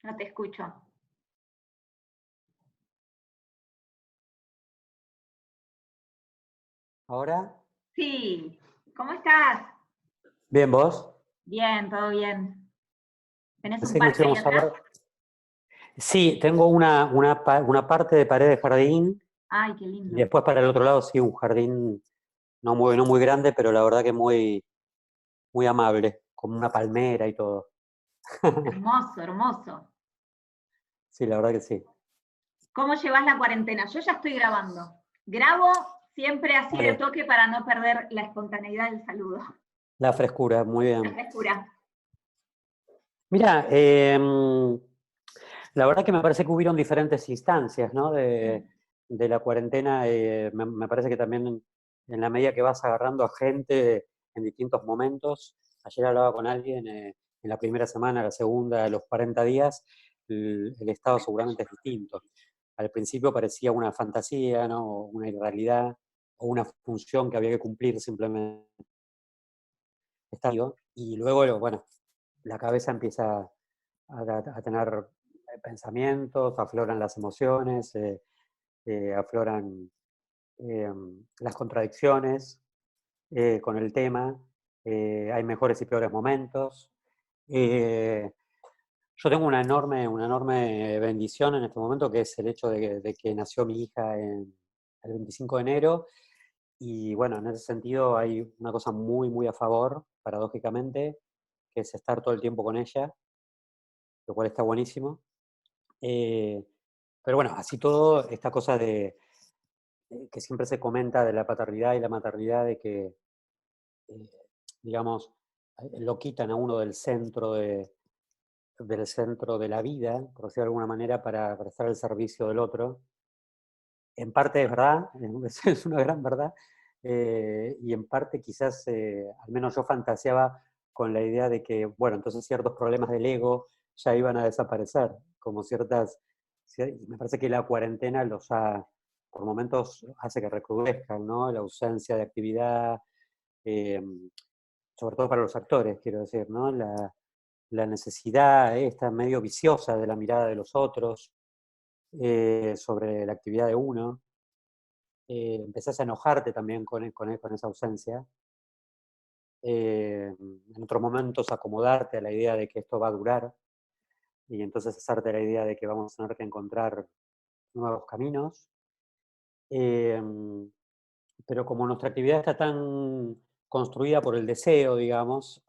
No te escucho. ¿Ahora? Sí, ¿cómo estás? Bien, ¿vos? Bien, todo bien. ¿Tenés un Pensé que nos parque ahí íbamos a atrás? ver. Sí, tengo una parte de pared de jardín Ay, qué y lindo. después para el otro lado sí, un jardín no muy grande, pero la verdad que muy amable, como una palmera y todo. Hermoso, hermoso. Sí, la verdad que sí. ¿Cómo llevas la cuarentena? Yo ya estoy grabando. Grabo siempre así de Vale, toque para no perder la espontaneidad del saludo, la frescura, muy la bien. frescura. Mira, la verdad que me parece que hubieron diferentes instancias, ¿no? De la cuarentena. Me parece que también en la medida que vas agarrando a gente en distintos momentos. Ayer hablaba con alguien en la primera semana, la segunda, los 40 días, el estado seguramente es distinto. Al principio parecía una fantasía, ¿no? O una irrealidad, o una función que había que cumplir simplemente. Y luego, bueno, la cabeza empieza a tener pensamientos, afloran las emociones, afloran las contradicciones con el tema, hay mejores y peores momentos. Eh, yo tengo una enorme bendición en este momento, que es el hecho de que nació mi hija el 25 de enero, y bueno, en ese sentido hay una cosa muy a favor, paradójicamente, que es estar todo el tiempo con ella, lo cual está buenísimo. Eh, pero bueno, así todo, esta cosa que siempre se comenta de la paternidad y la maternidad, de que, eh, digamos, lo quitan a uno del centro de la vida, por decirlo de alguna manera, para estar al servicio del otro. En parte es verdad, es una gran verdad, y en parte quizás, al menos yo fantaseaba con la idea de que, bueno, entonces ciertos problemas del ego ya iban a desaparecer, como y me parece que la cuarentena por momentos hace que recrudezcan, ¿no? La ausencia de actividad, eh, sobre todo para los actores, quiero decir, ¿no? La necesidad esta medio viciosa de la mirada de los otros sobre la actividad de uno. Empezás a enojarte también con esa ausencia. En otros momentos acomodarte a la idea de que esto va a durar y entonces hacerte la idea de que vamos a tener que encontrar nuevos caminos. Eh, pero como nuestra actividad está tan construida por el deseo, digamos,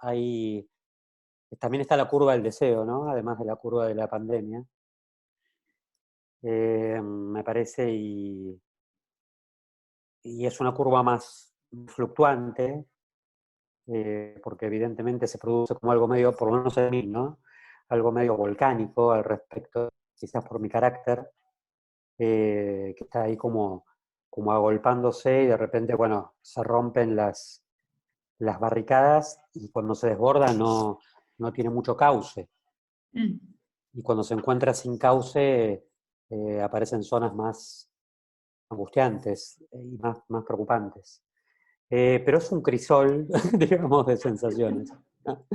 también está la curva del deseo, ¿no? Además de la curva de la pandemia. Me parece, y es una curva más fluctuante, porque evidentemente se produce como algo medio, por lo menos en mí, ¿no? Algo medio volcánico al respecto, quizás por mi carácter, que está ahí como agolpándose y de repente, bueno, se rompen las barricadas y cuando se desborda no tiene mucho cauce. Mm. Y cuando se encuentra sin cauce, aparecen zonas más angustiantes y más preocupantes. Pero es un crisol, digamos, de sensaciones, ¿no?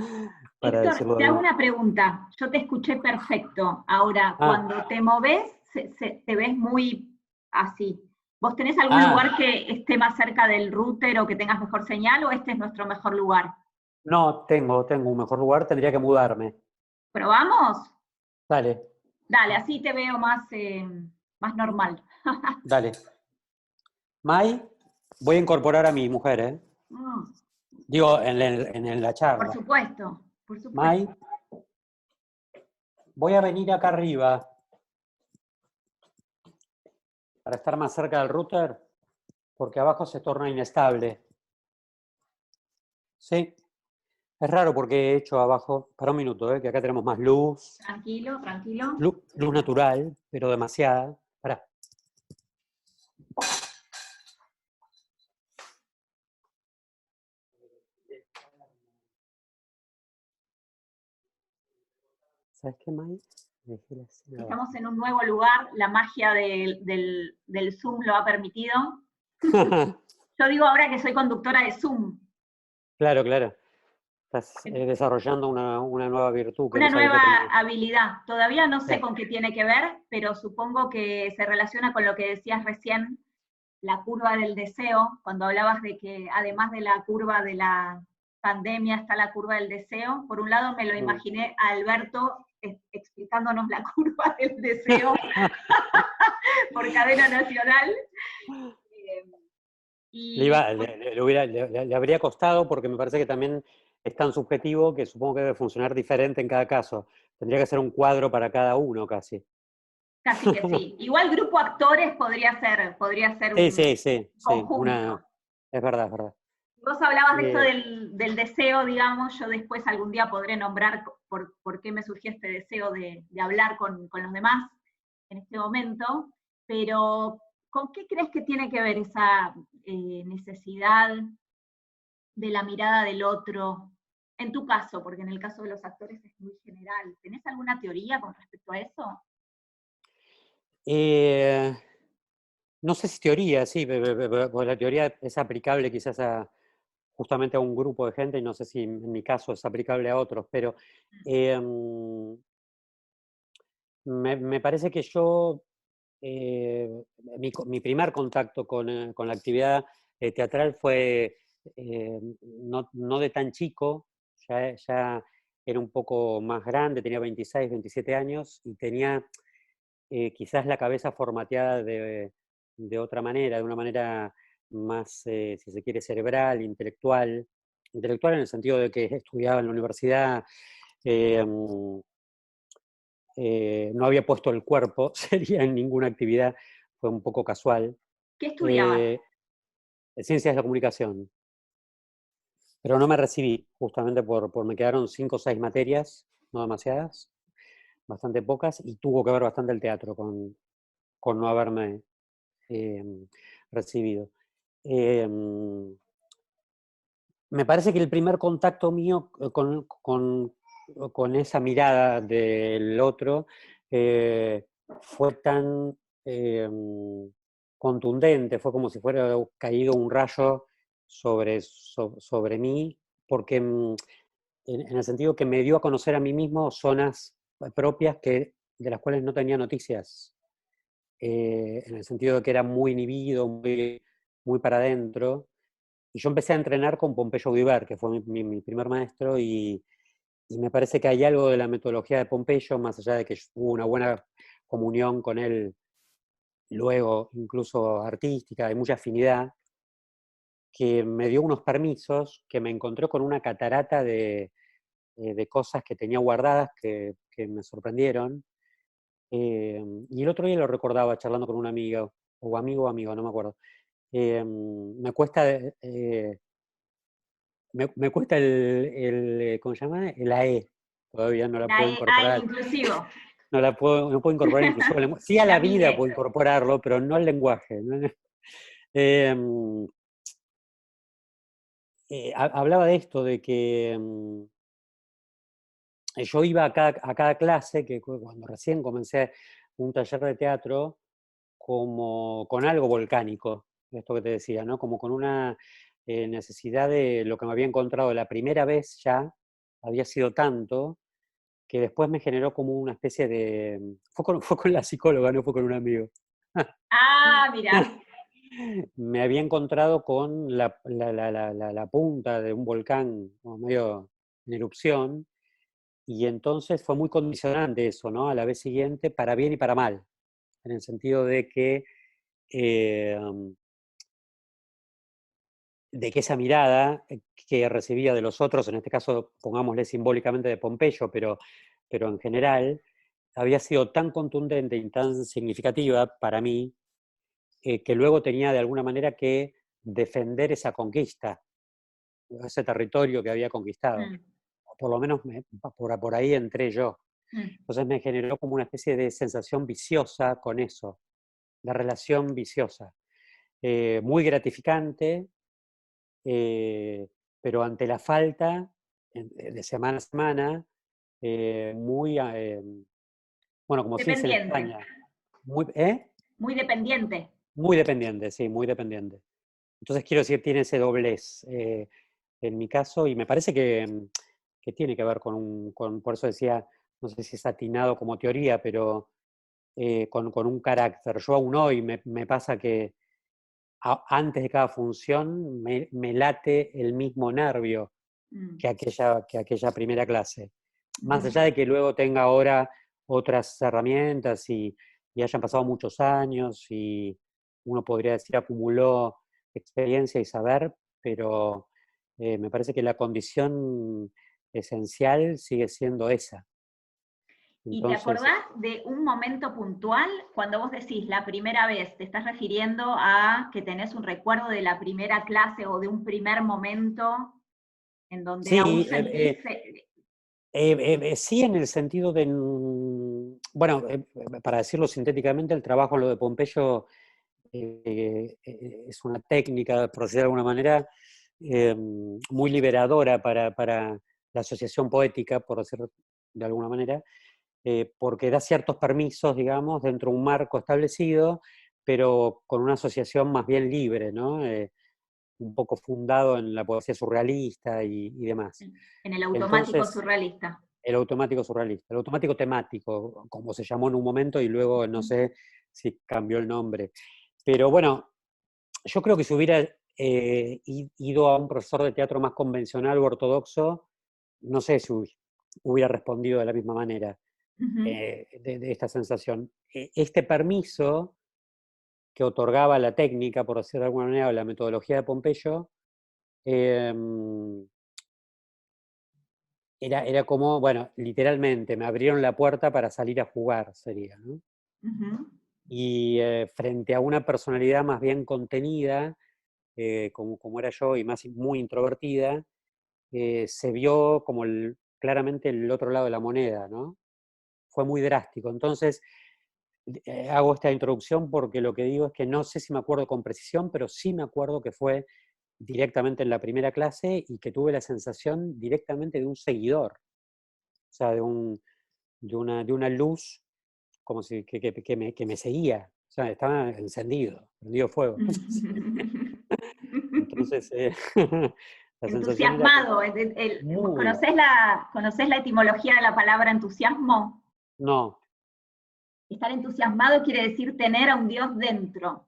Para Héctor, decirlo de te hago alguna. una pregunta. Yo te escuché perfecto. Ahora, Ah, cuando te moves, te ves muy así. ¿Vos tenés algún lugar ah, que esté más cerca del router o que tengas mejor señal o este es nuestro mejor lugar? no, tengo un mejor lugar, tendría que mudarme. ¿Probamos? Dale, Dale, así te veo más normal. dale. Mai, voy a incorporar a mi mujer, ¿eh? Mm, Digo, en la por charla. supuesto, por Mai, supuesto. voy a venir acá arriba para estar más cerca del router, porque abajo se torna inestable. Sí, es raro porque he hecho abajo, para un minuto, que acá tenemos más luz, Tranquilo, tranquilo. luz natural, pero demasiada. Pará. ¿Sabes qué, Mai? Dejé la escena Estamos abajo. en un nuevo lugar, la magia del Zoom lo ha permitido. Yo digo ahora que soy conductora de Zoom. Claro, claro. Estás desarrollando una nueva virtud que Una no sabía nueva que tenías. habilidad. Todavía no sé Sí. con qué tiene que ver, pero supongo que se relaciona con lo que decías recién, la curva del deseo, cuando hablabas de que además de la curva de la pandemia está la curva del deseo. Por un lado me lo Mm. imaginé a Alberto explicándonos la curva del deseo por cadena nacional. Eh, Le, y iba- le hubiera- le habría costado porque me parece que también es tan subjetivo que supongo que debe funcionar diferente en cada caso. Tendría que ser un cuadro para cada uno casi. casi que sí. Igual grupo actores podría ser Sí, un sí, sí, sí, conjunto. es verdad, es verdad. Vos hablabas de esto Eh, del deseo, digamos, yo después algún día podré nombrar por qué me surgió este deseo de hablar con los demás en este momento, pero ¿con qué crees que tiene que ver esa necesidad de la mirada del otro? En tu caso, porque en el caso de los actores es muy general. ¿Tenés alguna teoría con respecto a eso? eh, no sé si teoría, sí, porque la teoría es aplicable quizás justamente a un grupo de gente y no sé si en mi caso es aplicable a otros, pero me parece que yo, eh, mi primer contacto con la actividad teatral fue no de tan chico, ya era un poco más grande, tenía 26, 27 años y tenía quizás la cabeza formateada de otra manera, de una manera más, si se quiere, cerebral, intelectual. Intelectual en el sentido de que estudiaba en la universidad, eh, no había puesto el cuerpo, sería en ninguna actividad, fue un poco casual. ¿Qué estudiabas? Eh, Ciencias de la comunicación, pero no me recibí, justamente por me quedaron 5 o 6 materias, no demasiadas, bastante pocas, y tuvo que ver bastante el teatro con no haberme eh, recibido. Eh, Me parece que el primer contacto mío con esa mirada del otro fue tan eh, contundente, fue como si fuera caído un rayo sobre mí, porque en el sentido que me dio a conocer a mí mismo zonas propias de las cuales no tenía noticias, en el sentido de que era muy inhibido, muy para adentro. Y yo empecé a entrenar con Pompeyo Vivar, que fue mi primer maestro, y me parece que hay algo de la metodología de Pompeyo, más allá de que hubo una buena comunión con él, luego incluso artística, hay mucha afinidad, que me dio unos permisos, que me encontré con una catarata de cosas que tenía guardadas que me sorprendieron. Y el otro día lo recordaba charlando con un amigo, o amigo, no me acuerdo. Me cuesta me cuesta ¿cómo se llama? La E. Todavía no la puedo incorporar. Inclusivo. No puedo incorporar inclusive al lenguaje. Sí a la vida Tilde. puedo incorporarlo, pero no al lenguaje. Em, Hablaba de esto, de que yo iba a cada clase, que cuando recién comencé un taller de teatro, como con algo volcánico, esto que te decía, ¿no? Como con una necesidad de lo que me había encontrado la primera vez ya, había sido tanto, que después me generó como una especie de... fue con la psicóloga, no fue con un amigo. Ah, mira. Me había encontrado con la punta de un volcán como medio en erupción, y entonces fue muy condicionante eso, ¿no? A la vez siguiente, para bien y para mal, en el sentido eh, de que esa mirada que recibía de los otros, en este caso pongámosle simbólicamente de Pompeyo, pero en general, había sido tan contundente y tan significativa para mí, que luego tenía de alguna manera que defender esa conquista, ese territorio que había conquistado. Mm, O por lo menos por ahí entré yo. mm. Entonces me generó como una especie de sensación viciosa con eso, de relación viciosa. Muy gratificante, pero ante la falta, de semana a semana, muy, bueno, como se dice en Dependiente. España, muy, ¿eh? Muy dependiente. Muy dependiente, sí, muy dependiente. Entonces quiero decir, tiene ese doblez en mi caso, y me parece que que tiene que ver por eso decía, no sé si es atinado como teoría, pero con un carácter. Yo aún hoy me pasa que antes de cada función me late el mismo nervio Mm, que aquella primera clase. Más ujú. allá de que luego tenga ahora otras herramientas y hayan pasado muchos años y uno podría decir acumuló experiencia y saber, pero me parece que la condición esencial sigue siendo esa. ¿Y te Entonces, acordás de un momento puntual cuando vos decís la primera vez? ¿Te estás refiriendo a que tenés un recuerdo de la primera clase o de un primer momento en donde aún sí, sentís... sí en el sentido de, bueno, para decirlo sintéticamente, el trabajo en lo de Pompeyo es una técnica, por decirlo de alguna manera, muy liberadora para la asociación poética, por decirlo de alguna manera, porque da ciertos permisos, digamos, dentro de un marco establecido, pero con una asociación más bien libre, ¿no? Un poco fundado en la poesía surrealista y demás. en el automático Entonces, surrealista. el automático surrealista, el automático temático, como se llamó en un momento y luego no sé si cambió el nombre. Pero bueno, yo creo que si hubiera ido a un profesor de teatro más convencional o ortodoxo, no sé si hubiera respondido de la misma manera Ujú. de esta sensación. Este permiso que otorgaba la técnica, por decirlo de alguna manera, o la metodología de Pompeyo, eh, era como, bueno, literalmente me abrieron la puerta para salir a jugar, sería, ¿no? Ujú. Y frente a una personalidad más bien contenida, como era yo, y más muy introvertida, se vio como claramente el otro lado de la moneda, ¿no? Fue muy drástico. Entonces, hago esta introducción porque lo que digo es que no sé si me acuerdo con precisión, pero sí me acuerdo que fue directamente en la primera clase y que tuve la sensación directamente de un seguidor, o sea, de una luz como si que me seguía, o sea, estaba encendido, prendido fuego. Entonces, la sensación era Entusiasmado. muy, ¿Conocés la etimología de la palabra entusiasmo? no, Estar entusiasmado quiere decir tener a un Dios dentro.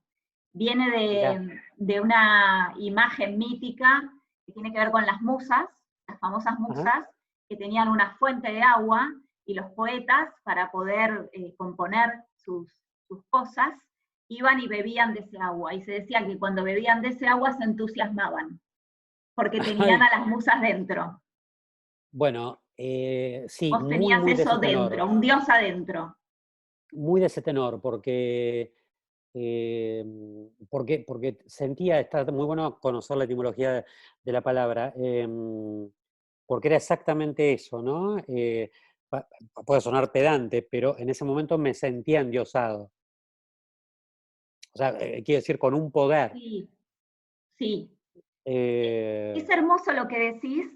Viene mirá, de una imagen mítica que tiene que ver con las musas, las famosas ajá. musas, que tenían una fuente de agua y los poetas, para poder componer sus cosas, iban y bebían de ese agua. Y se decía que cuando bebían de ese agua se entusiasmaban, porque tenían Ay, a las musas dentro. bueno, sí, Vos muy, tenías muy de ese eso dentro, tenor, un Dios adentro. muy de ese tenor, eh, porque sentía, está muy bueno conocer la etimología de la palabra, porque era exactamente eso, ¿no? Puede sonar pedante, pero en ese momento me sentía endiosado. O sea, quiero decir, con un poder. Sí, sí. Eh, Es hermoso lo que decís.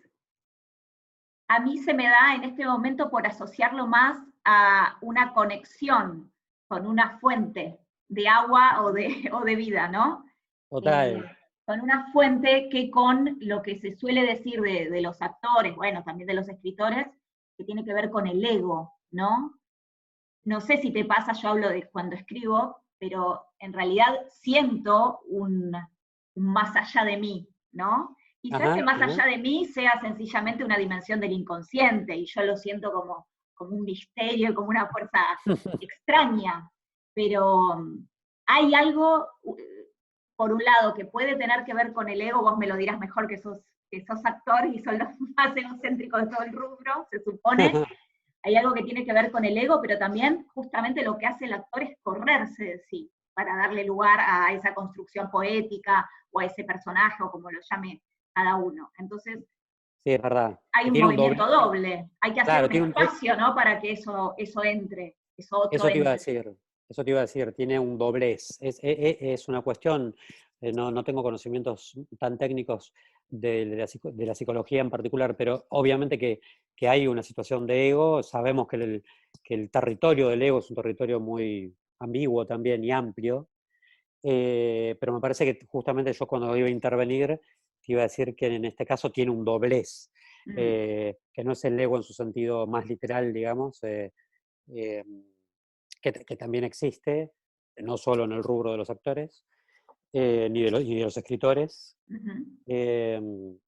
A mí se me da en este momento por asociarlo más a una conexión con una fuente de agua o de vida, ¿no? Eh, Total. con una fuente que con lo que se suele decir de los actores, bueno, también de los escritores, que tiene que ver con el ego, ¿no? No sé si te pasa, yo hablo de cuando escribo, pero en realidad siento un más allá de mí, ¿no? Quizás ese Ajá, más ajá. allá de mí sea sencillamente una dimensión del inconsciente y yo lo siento como un misterio, como una fuerza extraña, pero hay algo, por un lado, que puede tener que ver con el ego, vos me lo dirás mejor que sos actor y son los más egocéntricos de todo el rubro, se supone. Hay algo que tiene que ver con el ego, pero también justamente lo que hace el actor es correrse de sí, para darle lugar a esa construcción poética o a ese personaje o como lo llame cada uno. Entonces, Sí, es verdad. hay Que un tiene un doble. movimiento doble, hay que hacer Claro, un espacio, ¿no? Para que eso entre, eso otro eso te iba a entre. decir. Eso te iba a decir, tiene un doblez. Es una cuestión, no tengo conocimientos tan técnicos de la psicología en particular, pero obviamente que hay una situación de ego. Sabemos que el territorio del ego es un territorio muy ambiguo también y amplio. Pero me parece que justamente yo cuando iba a intervenir te iba a decir que en este caso tiene un doblez. que no es el ego en su sentido más literal, digamos, eh, que también existe, no solo en el rubro de los actores, ni de los escritores. Ujú.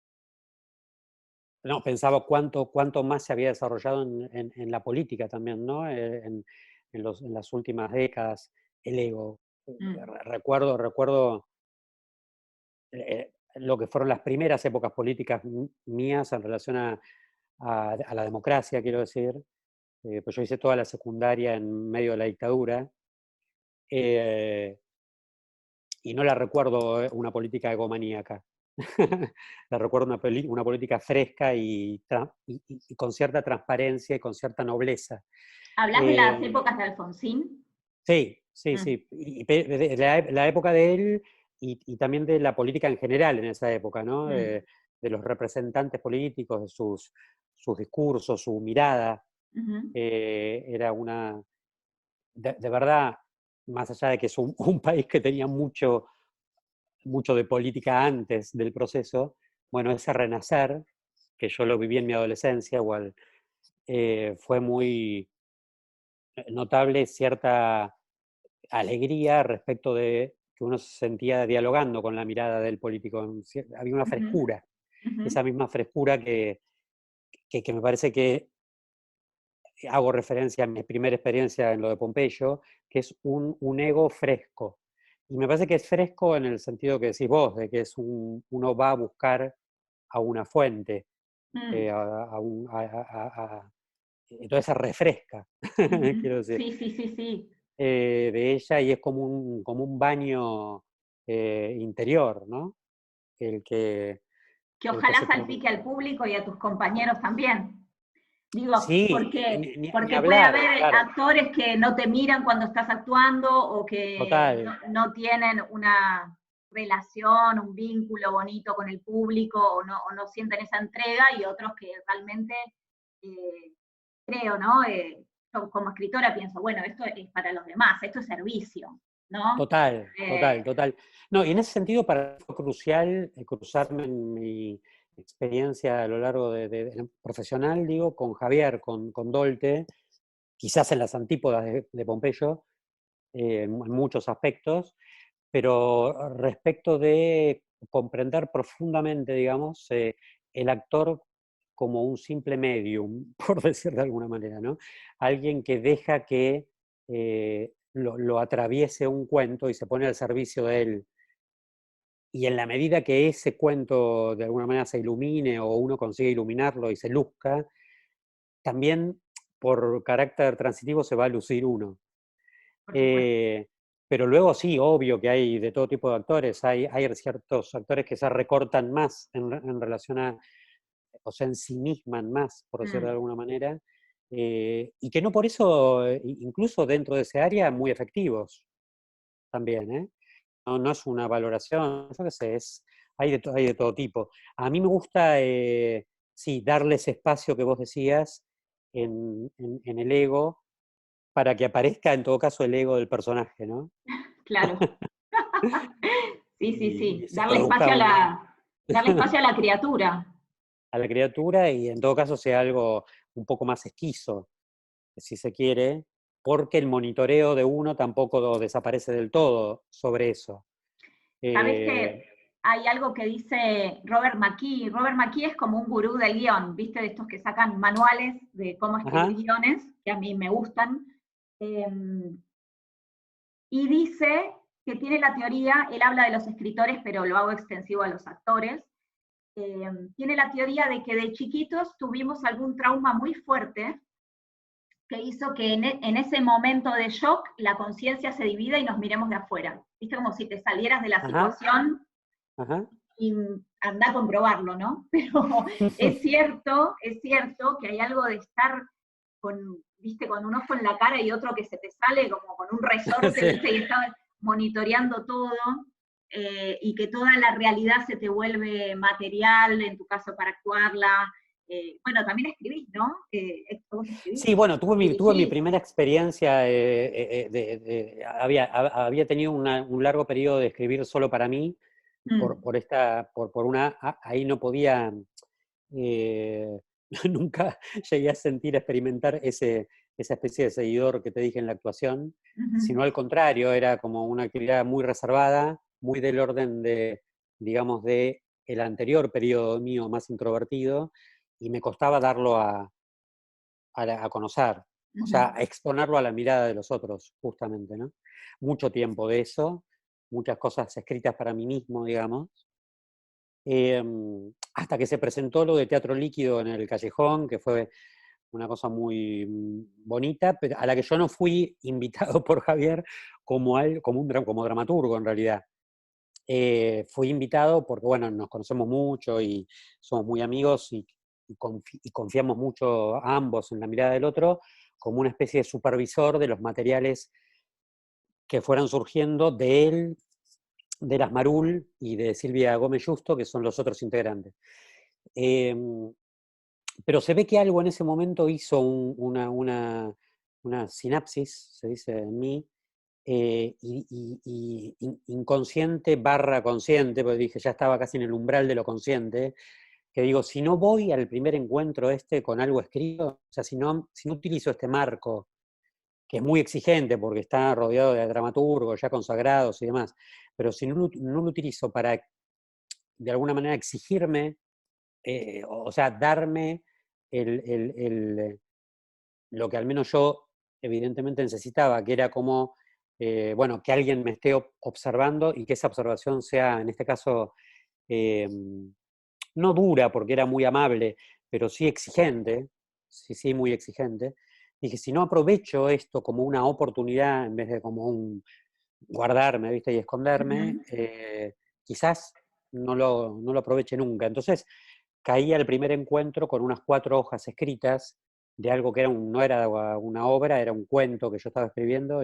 No, pensaba cuánto más se había desarrollado en la política también, ¿no? En las últimas décadas, el ego. Mm. Recuerdo lo que fueron las primeras épocas políticas mías en relación a la democracia, quiero decir. Pues yo hice toda la secundaria en medio de la dictadura, eh, y no la recuerdo una política egomaníaca. La recuerdo una política fresca y con cierta transparencia y con cierta nobleza. ¿Hablas de las Eh, épocas de Alfonsín? sí, sí, Mm, sí. De la época de él y también de la política en general en esa época, ¿no? mm, De los representantes políticos, de sus discursos, su mirada. ujú, Era una, de verdad, más allá de que es un país que tenía mucho de política antes del proceso, bueno, ese renacer, que yo lo viví en mi adolescencia, igual, fue muy notable cierta alegría respecto de que uno se sentía dialogando con la mirada del político. Había una ujú, frescura, ujú, esa misma frescura que me parece que hago referencia a mi primera experiencia en lo de Pompeyo, que es un ego fresco. Y me parece que es fresco en el sentido que decís vos, de que uno va a buscar a una fuente, mm, entonces se refresca, ujú. quiero decir, Sí, sí, sí, sí. de ella y es como un baño interior, ¿no? El que, Que el que ojalá se salpique al público y a tus compañeros también. Digo, Sí, porque, ni porque puede hablar, haber claro, actores que no te miran cuando estás actuando o que total. no tienen una relación, un vínculo bonito con el público o no sienten esa entrega y otros que realmente eh, creo, ¿no? Yo como escritora pienso, bueno, esto es para los demás, esto es servicio, ¿no? Total, Eh, total, total. No, y en ese sentido para mí fue crucial cruzarme en mi experiencia a lo largo profesional, digo, con Javier, con Dolte, quizás en las antípodas de Pompeyo, en muchos aspectos, pero respecto de comprender profundamente, digamos, el actor como un simple medium, por decir de alguna manera, ¿no? Alguien que deja que lo atraviese un cuento y se pone al servicio de él. Y en la medida que ese cuento de alguna manera se ilumine o uno consigue iluminarlo y se luzca, también por carácter transitivo se va a lucir uno. por supuesto. Eh, pero luego sí, obvio que hay de todo tipo de actores. Hay ciertos actores que se recortan más en relación a, o se ensimisman más, por decirlo de Mm. alguna manera, y que no por eso, incluso dentro de ese área, muy efectivos también, ¿eh? No es una valoración, yo qué sé, hay de todo tipo. A mí me gusta, sí, darle ese espacio que vos decías en el ego, para que aparezca en todo caso el ego del personaje, ¿no? Claro. Sí, sí, Y sí. se produzca Darle espacio a la criatura. a la criatura y en todo caso sea algo un poco más esquizo, si se quiere, porque el monitoreo de uno tampoco desaparece del todo sobre eso. Sabés Eh, que hay algo que dice Robert McKee. Robert McKee es como un gurú del guión, ¿viste? De estos que sacan manuales de cómo escribir ajá, guiones, que a mí me gustan. Y dice que tiene la teoría, él habla de los escritores, pero lo hago extensivo a los actores. Tiene la teoría de que de chiquitos tuvimos algún trauma muy fuerte que hizo que en ese momento de shock la conciencia se divida y nos miremos de afuera. ¿Viste? Como si te salieras de la ajá, situación ajá. y anda a comprobarlo, ¿no? Pero es cierto que hay algo de estar con, viste, con un ojo en la cara y otro que se te sale como con un resorte, Sí. viste, y estás monitoreando todo, y que toda la realidad se te vuelve material, en tu caso para actuarla. Bueno, también escribís, ¿no? Vos escribís, Sí, bueno, tuve mi dirigís. primera experiencia, había tenido un largo periodo de escribir solo para mí, Mm, ahí no podía, eh, nunca llegué a sentir, a experimentar esa especie de seguidor que te dije en la actuación, Ujú. sino al contrario, era como una actividad muy reservada, muy del orden de, digamos, de el anterior periodo mío más introvertido, y me costaba darlo a conocer, o sea, Ujú. a exponerlo a la mirada de los otros, justamente, ¿no? Mucho tiempo de eso, muchas cosas escritas para mí mismo, digamos, hasta que se presentó lo de Teatro Líquido en el Callejón, que fue una cosa muy bonita, pero a la que yo no fui invitado por Javier como dramaturgo en realidad. Fui invitado porque, bueno, nos conocemos mucho y somos muy amigos y confiamos mucho ambos en la mirada del otro, como una especie de supervisor de los materiales que fueran surgiendo de él, de Las Marul y de Silvia Gómez Justo, que son los otros integrantes. Em, pero se ve que algo en ese momento hizo una sinapsis, se dice en mí, inconsciente barra consciente, porque dije, ya estaba casi en el umbral de lo consciente, que digo, si no voy al primer encuentro este con algo escrito, o sea, si no utilizo este marco, que es muy exigente porque está rodeado de dramaturgos ya consagrados y demás, pero si no lo utilizo para, de alguna manera, exigirme, o sea, darme el, el, el, lo que al menos yo evidentemente necesitaba, que era como, bueno, que alguien me esté observando y que esa observación sea, en este caso, eh, no dura porque era muy amable, pero sí exigente, sí, sí, muy exigente. Dije, si no aprovecho esto como una oportunidad en vez de como un guardarme, ¿viste? Y esconderme, Ujú. quizás no lo aproveche nunca. Entonces caí al primer encuentro con unas 4 hojas escritas de algo que no era una obra, era un cuento que yo estaba escribiendo,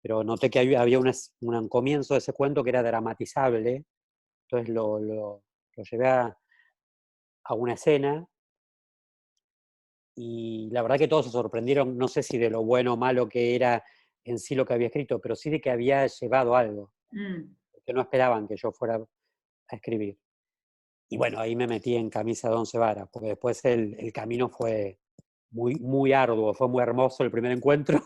pero noté que había un comienzo de ese cuento que era dramatizable, entonces lo llevé a una escena y la verdad que todos se sorprendieron, no sé si de lo bueno o malo que era en sí lo que había escrito, pero sí de que había llevado algo, Mm. que no esperaban que yo fuera a escribir. Y bueno, ahí me metí en camisa de 11 varas, porque después el camino fue muy, muy arduo, fue muy hermoso el primer encuentro,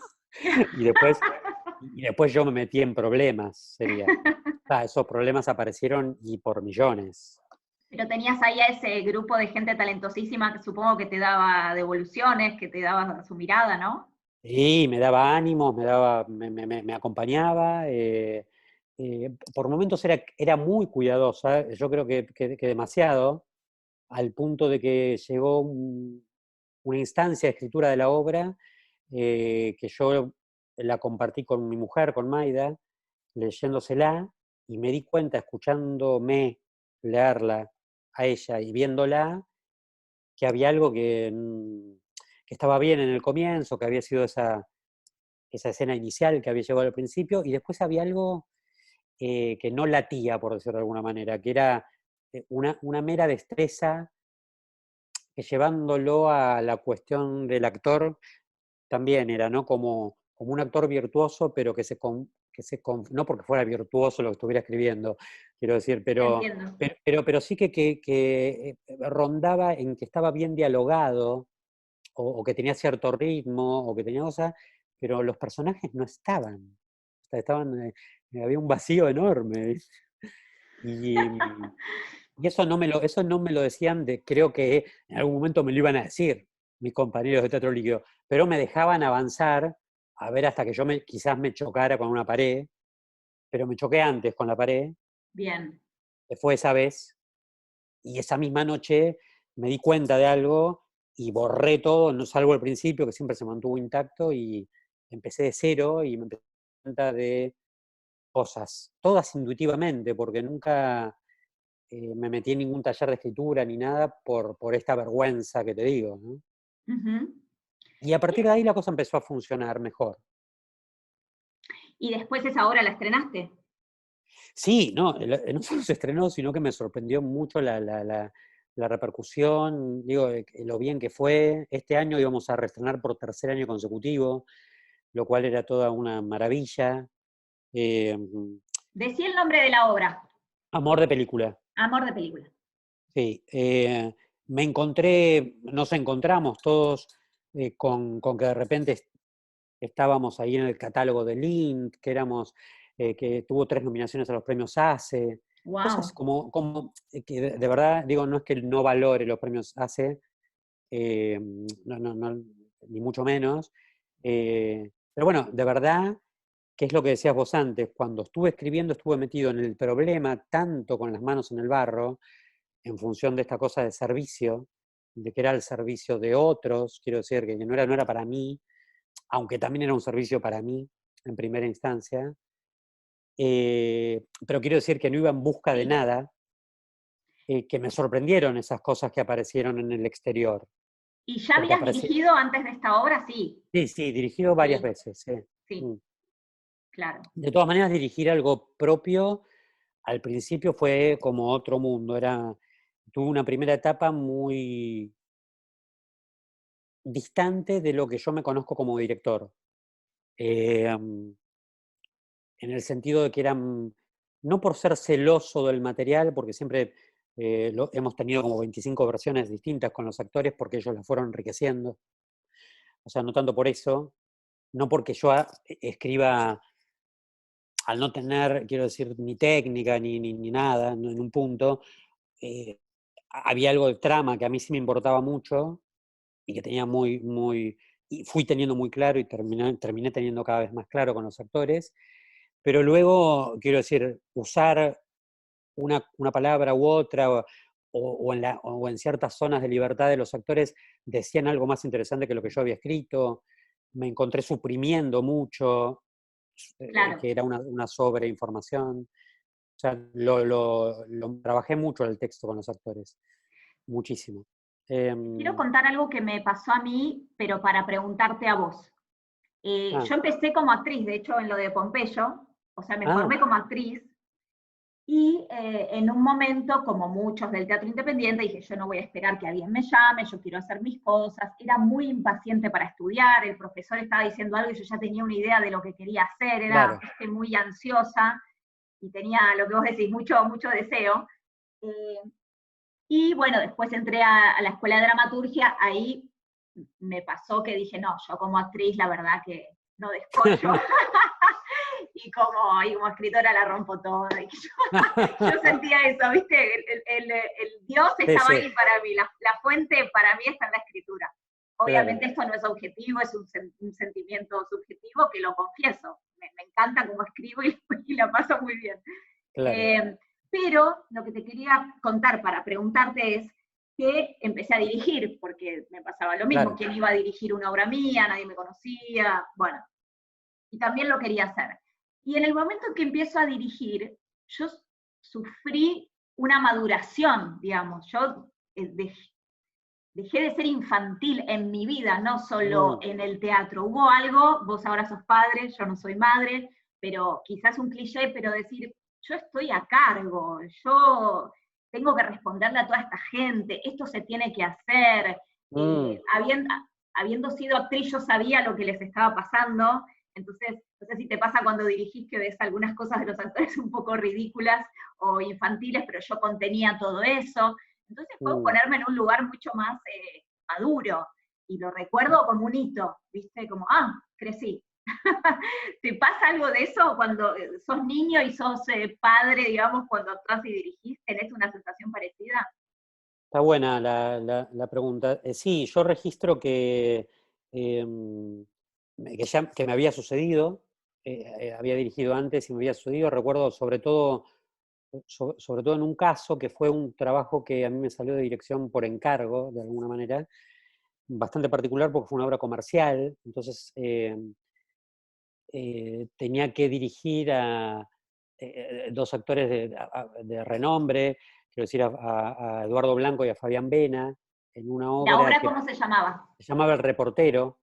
y después yo me metí en problemas, sería. Esos problemas aparecieron y por millones. Pero tenías ahí a ese grupo de gente talentosísima que supongo que te daba devoluciones, que te daba su mirada, ¿no? Y me daba ánimos, me acompañaba. Por momentos era muy cuidadosa, yo creo que demasiado, al punto de que llegó una instancia de escritura de la obra que yo la compartí con mi mujer, con Maida, leyéndosela, y me di cuenta, escuchándome leerla a ella y viéndola, que había algo que estaba bien en el comienzo, que había sido esa escena inicial que había llegado al principio, y después había algo que no latía, por decirlo de alguna manera, que era una mera destreza que llevándolo a la cuestión del actor también era, ¿no? Como un actor virtuoso, pero no porque fuera virtuoso lo que estuviera escribiendo, quiero decir, Te pero, entiendo. pero, pero, pero sí que rondaba en que estaba bien dialogado, o que tenía cierto ritmo, o que tenía cosas, pero los personajes no estaban. O sea, había un vacío enorme, ¿viste? Y, y eso no me lo decían, creo que en algún momento me lo iban a decir mis compañeros de Teatro Líquido, pero me dejaban avanzar a ver hasta que yo quizás me chocara con una pared, pero me choqué antes con la pared, Bien. que fue esa vez, y esa misma noche me di cuenta de algo y borré todo, no salvo el principio, que siempre se mantuvo intacto, y empecé de cero y me empecé a dar cuenta de cosas, todas intuitivamente, porque nunca me metí en ningún taller de escritura ni nada por esta vergüenza que te digo, ¿no? Ujú. Y a partir de ahí la cosa empezó a funcionar mejor. Y después esa obra la estrenaste. Sí, no, no solo se estrenó, sino que me sorprendió mucho la repercusión, digo, lo bien que fue. Este año íbamos a reestrenar por tercer año consecutivo, lo cual era toda una maravilla. Eh, Decí el nombre de la obra. Amor de película, Amor de película. sí. nos encontramos todos con que de repente estábamos ahí en el catálogo de Lind, que tuvo 3 nominaciones a los premios ACE, cosas Wow. como que de verdad, digo, no es que no valore los premios ACE, ni mucho menos, pero bueno, de verdad, que es lo que decías vos antes, cuando estuve escribiendo estuve metido en el problema tanto con las manos en el barro, en función de esta cosa de servicio, de que era el servicio de otros, quiero decir, que no era para mí, aunque también era un servicio para mí en primera instancia, pero quiero decir que no iba en busca de Sí. nada, que me sorprendieron esas cosas que aparecieron en el exterior, ¿Y ya porque habías aparecieron, dirigido antes de esta obra? Sí, sí, sí, dirigido varias sí, veces, sí. sí, Mm. claro. De todas maneras, dirigir algo propio al principio fue como otro mundo, tuve una primera etapa muy distante de lo que yo me conozco como director. En el sentido de que no por ser celoso del material, porque siempre hemos tenido como 25 versiones distintas con los actores porque ellos las fueron enriqueciendo. O sea, no tanto por eso, no porque yo escriba al no tener, quiero decir, ni técnica ni nada en un punto, eh, había algo de trama que a mí sí me importaba mucho y que tenía y fui teniendo muy claro y terminé teniendo cada vez más claro con los actores, pero luego, quiero decir, usar una palabra u otra, o en ciertas zonas de libertad de los actores decían algo más interesante que lo que yo había escrito, me encontré suprimiendo mucho, Claro. que era una sobreinformación. O sea, lo trabajé mucho el texto con los actores, muchísimo. Quiero Em, contar algo que me pasó a mí, pero para preguntarte a vos. ah, Yo empecé como actriz, de hecho, en lo de Pompeyo, o sea, me ah, formé como actriz y en un momento, como muchos del teatro independiente, dije, yo no voy a esperar que alguien me llame, yo quiero hacer mis cosas. Era muy impaciente para estudiar, el profesor estaba diciendo algo y yo ya tenía una idea de lo que quería hacer, era claro, muy ansiosa y tenía lo que vos decís, mucho, mucho deseo. Eh, y bueno, después entré a la escuela de dramaturgia, ahí me pasó que dije, no, yo como actriz la verdad que no descollo, y como escritora la rompo toda. Y yo sentía eso, ¿viste? El Dios sí, estaba sí, ahí para mí, la fuente para mí está en la escritura. claro, Obviamente esto no es objetivo, es un sentimiento subjetivo que lo confieso. Me encanta cómo escribo y la paso muy bien. claro, Eh, pero lo que te quería contar para preguntarte es que empecé a dirigir, porque me pasaba lo mismo, claro. quién iba a dirigir una obra mía, nadie me conocía, bueno, y también lo quería hacer. Y en el momento en que empiezo a dirigir, yo sufrí una maduración, digamos, yo dejé de ser infantil en mi vida, no solo Mm, en el teatro. Hubo algo, vos ahora sos padre, yo no soy madre, pero quizás un cliché, pero decir, yo estoy a cargo, yo tengo que responderle a toda esta gente, esto se tiene que hacer. mm, Habiendo sido actriz, yo sabía lo que les estaba pasando, entonces, no sé si te pasa cuando dirigís que ves algunas cosas de los actores un poco ridículas o infantiles, pero yo contenía todo eso. Entonces fue mm. ponerme en un lugar mucho más maduro. Y lo recuerdo como un hito, ¿viste? Como, crecí. ¿Te pasa algo de eso cuando sos niño y sos padre, digamos, cuando actuás y dirigís? ¿Tenés una sensación parecida? Está buena la pregunta. Sí, yo registro em, que me había sucedido, había dirigido antes y me había sucedido. Recuerdo sobre todo en un caso que fue un trabajo que a mí me salió de dirección por encargo, de alguna manera, bastante particular porque fue una obra comercial, entonces tenía que dirigir a dos actores de renombre, quiero decir, a Eduardo Blanco y a Fabián Vena, en una ¿La obra obra que cómo se llamaba? se llamaba El Reportero.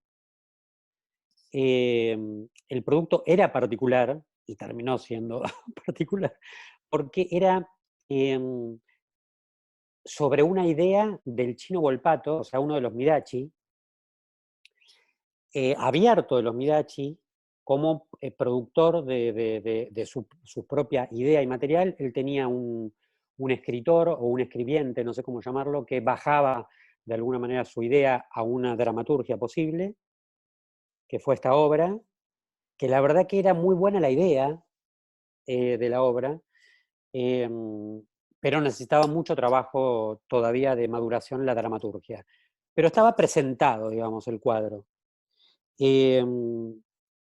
El producto era particular, y terminó siendo particular, porque era sobre una idea del Chino Volpato, o sea, uno de los Midachi, abierto de los Midachi, como productor de su propia idea y material. Él tenía un escritor o un escribiente, no sé cómo llamarlo, que bajaba de alguna manera su idea a una dramaturgia posible, que fue esta obra, que la verdad que era muy buena la idea de la obra, pero necesitaba mucho trabajo todavía de maduración en la dramaturgia. Pero estaba presentado, digamos, el cuadro. Eh,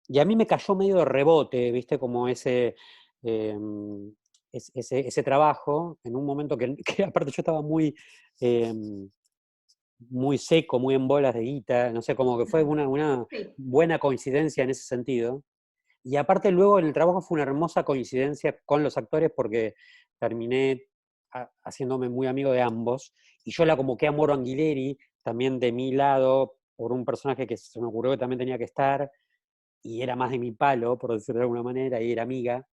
y a mí me cayó medio de rebote, ¿viste? Como eh, ese trabajo, en un momento que aparte yo estaba eh, muy seco, muy en bolas de guita, no sé, como que fue una Sí. buena coincidencia en ese sentido. Y aparte luego en el trabajo fue una hermosa coincidencia con los actores porque terminé haciéndome muy amigo de ambos. Y yo la convoqué a Moro Anguileri, también de mi lado, por un personaje que se me ocurrió que también tenía que estar, y era más de mi palo, por decirlo de alguna manera, y era amiga.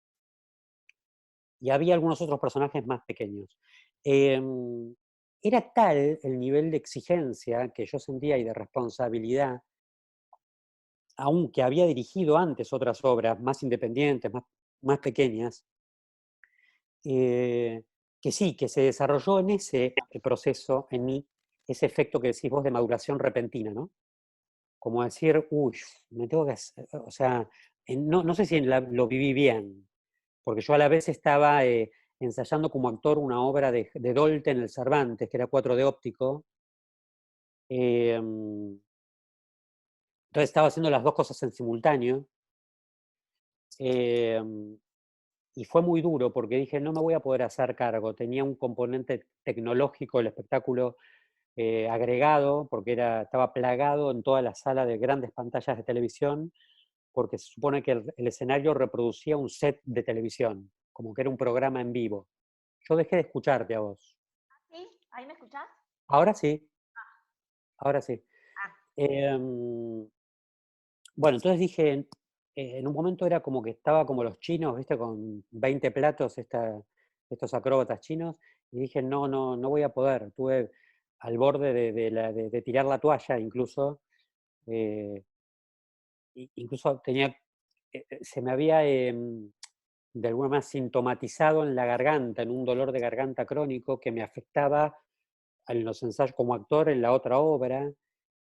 Y había algunos otros personajes más pequeños. Era tal el nivel de exigencia que yo sentía y de responsabilidad, aunque había dirigido antes otras obras más independientes, más pequeñas, eh, que sí, que se desarrolló en ese proceso, en mí, ese efecto que decís vos de maduración repentina, ¿no? Como decir, uy, me tengo que hacer, o sea, no sé si lo viví bien, porque yo a la vez estaba ensayando como actor una obra de Dolte en el Cervantes, que era 4D óptico, entonces estaba haciendo las dos cosas en simultáneo, eh, y fue muy duro porque dije, no me voy a poder hacer cargo, tenía un componente tecnológico el espectáculo agregado, porque estaba plagado en toda la sala de grandes pantallas de televisión, porque se supone que el escenario reproducía un set de televisión, como que era un programa en vivo. Yo dejé de escucharte a vos. ¿Sí? ¿Ahí me escuchás? Ahora sí, ahora sí. Ah, Bueno, entonces dije, en un momento era como que estaba como los chinos, ¿viste? Con 20 platos, estos acróbatas chinos, y dije, no voy a poder. Estuve al borde de tirar la toalla incluso. eh, Incluso se me había de alguna manera sintomatizado en la garganta, en un dolor de garganta crónico que me afectaba en los ensayos como actor en la otra obra,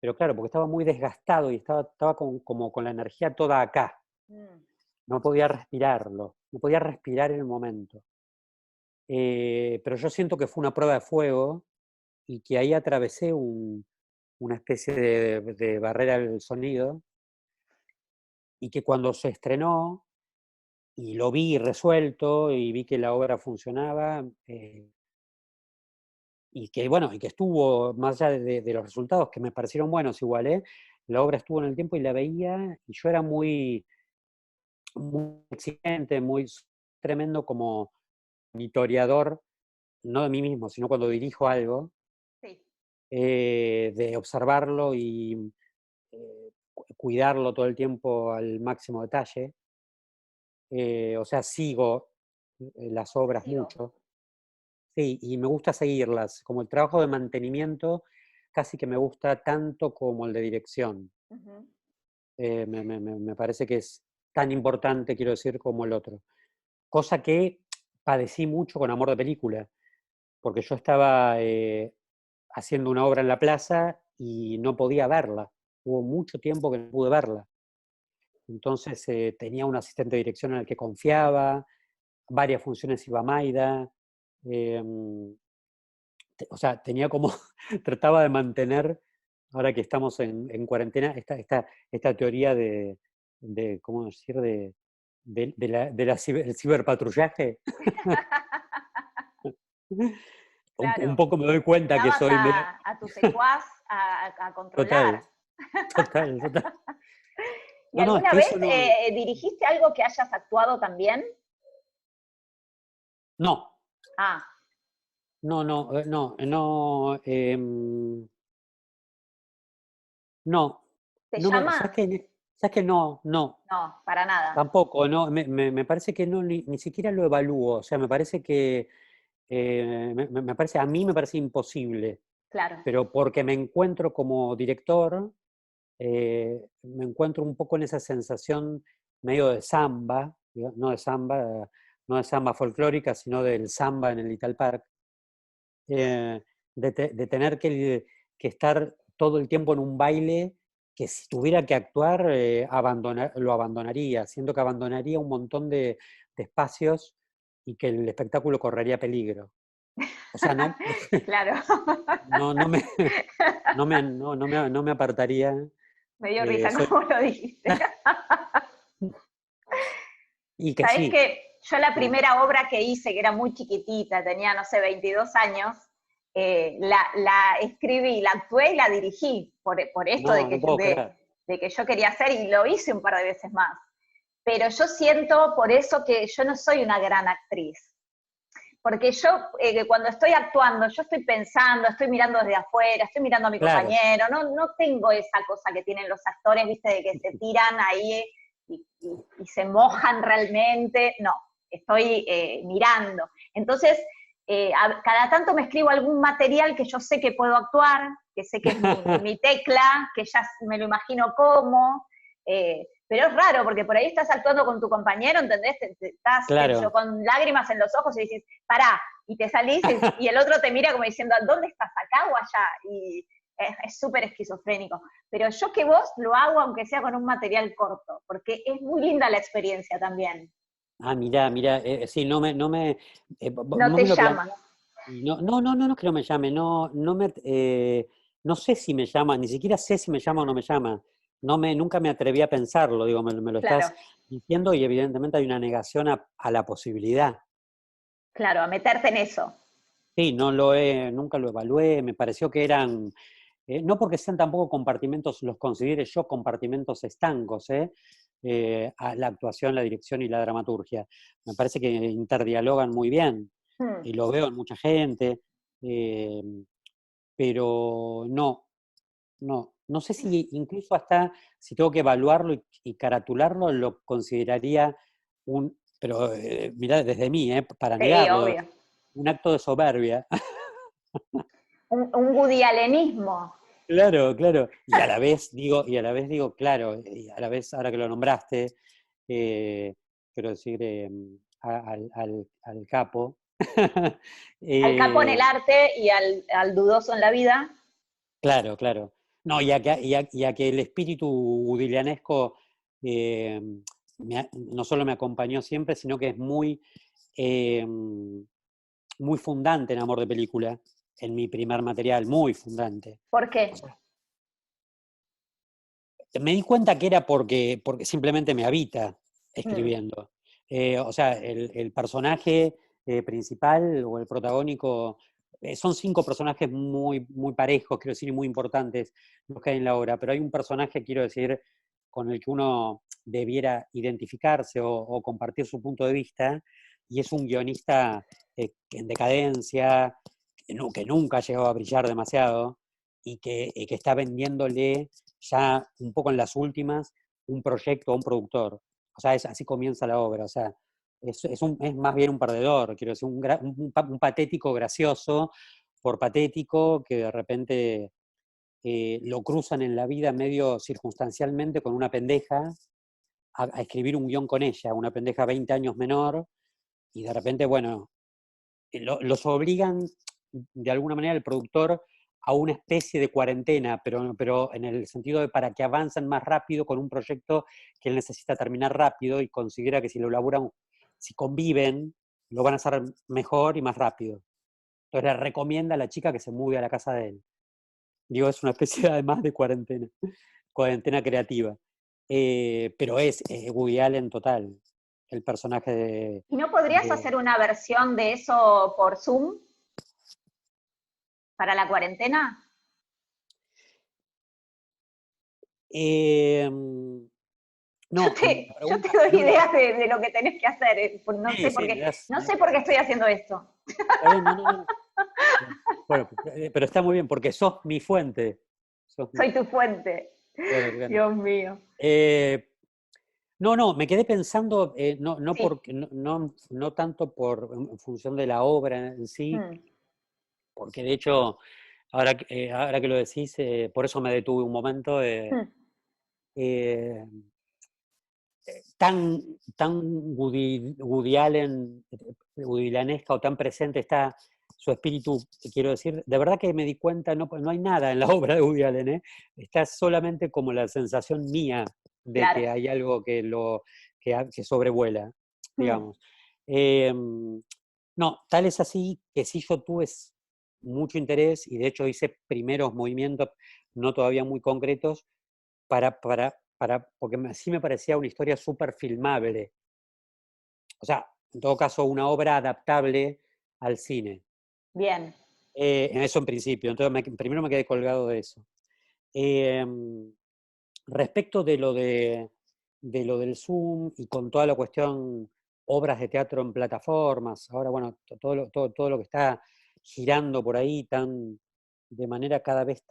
pero claro, porque estaba muy desgastado y estaba como con la energía toda acá, mm, no podía respirarlo, no podía respirar en el momento. Pero yo siento que fue una prueba de fuego y que ahí atravesé una especie de barrera del sonido y que cuando se estrenó y lo vi resuelto y vi que la obra funcionaba, y que bueno, y que estuvo, más allá de los resultados que me parecieron buenos igual, la obra estuvo en el tiempo y la veía, y yo era muy exigente, muy tremendo como monitoreador, no de mí mismo, sino cuando dirijo algo, sí. de observarlo y cuidarlo todo el tiempo al máximo detalle. O sea, sigo las obras Sigo. mucho. Sí, y me gusta seguirlas. Como el trabajo de mantenimiento, casi que me gusta tanto como el de dirección. Ujú. Me parece que es tan importante, quiero decir, como el otro. Cosa que padecí mucho con Amor de Película, porque yo estaba haciendo una obra en la plaza y no podía verla. Hubo mucho tiempo que no pude verla. Entonces tenía un asistente de dirección en el que confiaba, varias funciones iba a Maida. em, o sea, tenía como, trataba de mantener, ahora que estamos en cuarentena, esta teoría ¿cómo decir?, el ciberpatrullaje. Un Claro. poco me doy cuenta que Dabas soy medio, a tu secuaz a total, controlar. total. ¿Y No, es alguna que vez eso no, dirigiste algo que hayas actuado también? no, Ah, no, no, ¿te ¿sabes llama? qué? ¿Sabes qué? No. No, para nada. Tampoco, no, me parece que no, ni siquiera lo evalúo, o sea, me parece que, me parece, a mí me parece imposible, Claro. pero porque me encuentro como director, me encuentro un poco en esa sensación medio de samba, no de samba, no de samba folclórica, sino del samba en el Little Park, de tener que estar todo el tiempo en un baile que si tuviera que actuar lo abandonaría, siendo que abandonaría un montón de espacios y que el espectáculo correría peligro. O sea, no, Claro. no me apartaría. Me dio risa Soy, como lo dijiste. y que Sabés sí. que yo la primera obra que hice, que era muy chiquitita, tenía, no sé, 22 años, la escribí, la actué y la dirigí, por esto No, no puedo creer. de que yo quería hacer, y lo hice un par de veces más. Pero yo siento por eso que yo no soy una gran actriz. Porque yo, cuando estoy actuando, yo estoy pensando, estoy mirando desde afuera, estoy mirando a mi Claro, compañero, no tengo esa cosa que tienen los actores, viste, de que se tiran ahí y se mojan realmente. No, estoy mirando. Entonces, cada tanto me escribo algún material que yo sé que puedo actuar, que sé que es mi tecla, que ya me lo imagino cómo, pero es raro, porque por ahí estás actuando con tu compañero, ¿entendés? Estás, qué sé yo, claro. con lágrimas en los ojos y dices, pará, y te salís y el otro te mira como diciendo, ¿dónde estás, acá o allá? Y es súper esquizofrénico. Pero yo que vos lo hago aunque sea con un material corto, porque es muy linda la experiencia también. Ah, mirá, sí, No vos te me lo llamas. planteás. Y no es que no me llame, no sé si me llama, ni siquiera sé si me llama o no me llama. Nunca me atreví a pensarlo, digo, me lo estás Claro, diciendo y evidentemente hay una negación a la posibilidad. claro, a meterte en eso. Sí, nunca lo evalué, me pareció que eran, no porque sean tampoco compartimentos, los considere yo compartimentos estancos, a la actuación, la dirección y la dramaturgia. Me parece que interdialogan muy bien, Hmm. y lo veo en mucha gente, eh, pero no sé si incluso hasta, si tengo que evaluarlo y caratularlo, lo consideraría pero mirá, desde mí, para Sí, negarlo, obvio. un acto de soberbia. Un Woody Allenismo. Claro, claro. Y a la vez digo, claro, y a la vez, ahora que lo nombraste, quiero decir, al capo. Al capo en eh, el arte y al dudoso en la vida. claro, claro. No, y a que el espíritu udilianesco eh, no solo me acompañó siempre, sino que es eh, muy fundante en Amor de Película, en mi primer material, muy fundante. ¿Por O qué? sea, me di cuenta que era porque simplemente me habita Hmm. escribiendo. O sea, el personaje principal o el protagónico, son 5 personajes muy, muy parejos, quiero decir, y muy importantes los que hay en la obra, pero hay un personaje, quiero decir, con el que uno debiera identificarse o compartir su punto de vista, y es un guionista en decadencia, que nunca ha llegado a brillar demasiado, y que está vendiéndole ya un poco en las últimas un proyecto a un productor. O sea, así comienza la obra. O sea, es más bien un perdedor, quiero decir, un patético gracioso por patético que de repente lo cruzan en la vida medio circunstancialmente con una pendeja a escribir un guión con ella, una pendeja 20 años menor, y de repente, bueno, los obligan de alguna manera el productor a una especie de cuarentena, pero en el sentido de para que avancen más rápido con un proyecto que él necesita terminar rápido y considera que si lo laburan, si conviven, lo van a hacer mejor y más rápido. Entonces le recomienda a la chica que se mude a la casa de él. Digo, es una especie además de cuarentena creativa. Pero es Woody Allen total, el personaje ¿Y no podrías de hacer una versión de eso por Zoom para la cuarentena? Eh, Yo no, te, la yo te pregunta, doy no, ideas de lo que tenés que hacer. sí, sí, No sé por qué estoy haciendo esto. está bien, no. Bueno, pero está muy bien, porque sos mi fuente. Sos mi- Soy tu fuente. claro, claro. Dios mío. Eh, no, me quedé pensando, Sí. no tanto en función de la obra en sí, Mm. porque de hecho, ahora que lo decís, por eso me detuve un momento. Mm. Eh, tan Woody Allen, Woody Allanesca o tan presente está su espíritu, quiero decir, de verdad que me di cuenta, no hay nada en la obra de Woody Allen, ¿eh? Está solamente como la sensación mía de Claro. que hay algo que sobrevuela, Mm. digamos. No, tal es así que sí yo tuve mucho interés y de hecho hice primeros movimientos, no todavía muy concretos, porque sí me parecía una historia súper filmable. O sea, en todo caso, una obra adaptable al cine. Bien. En eso en principio. Entonces, primero me quedé colgado de eso. Respecto de lo del Zoom y con toda la cuestión obras de teatro en plataformas, ahora, bueno, todo lo que está girando por ahí de manera cada vez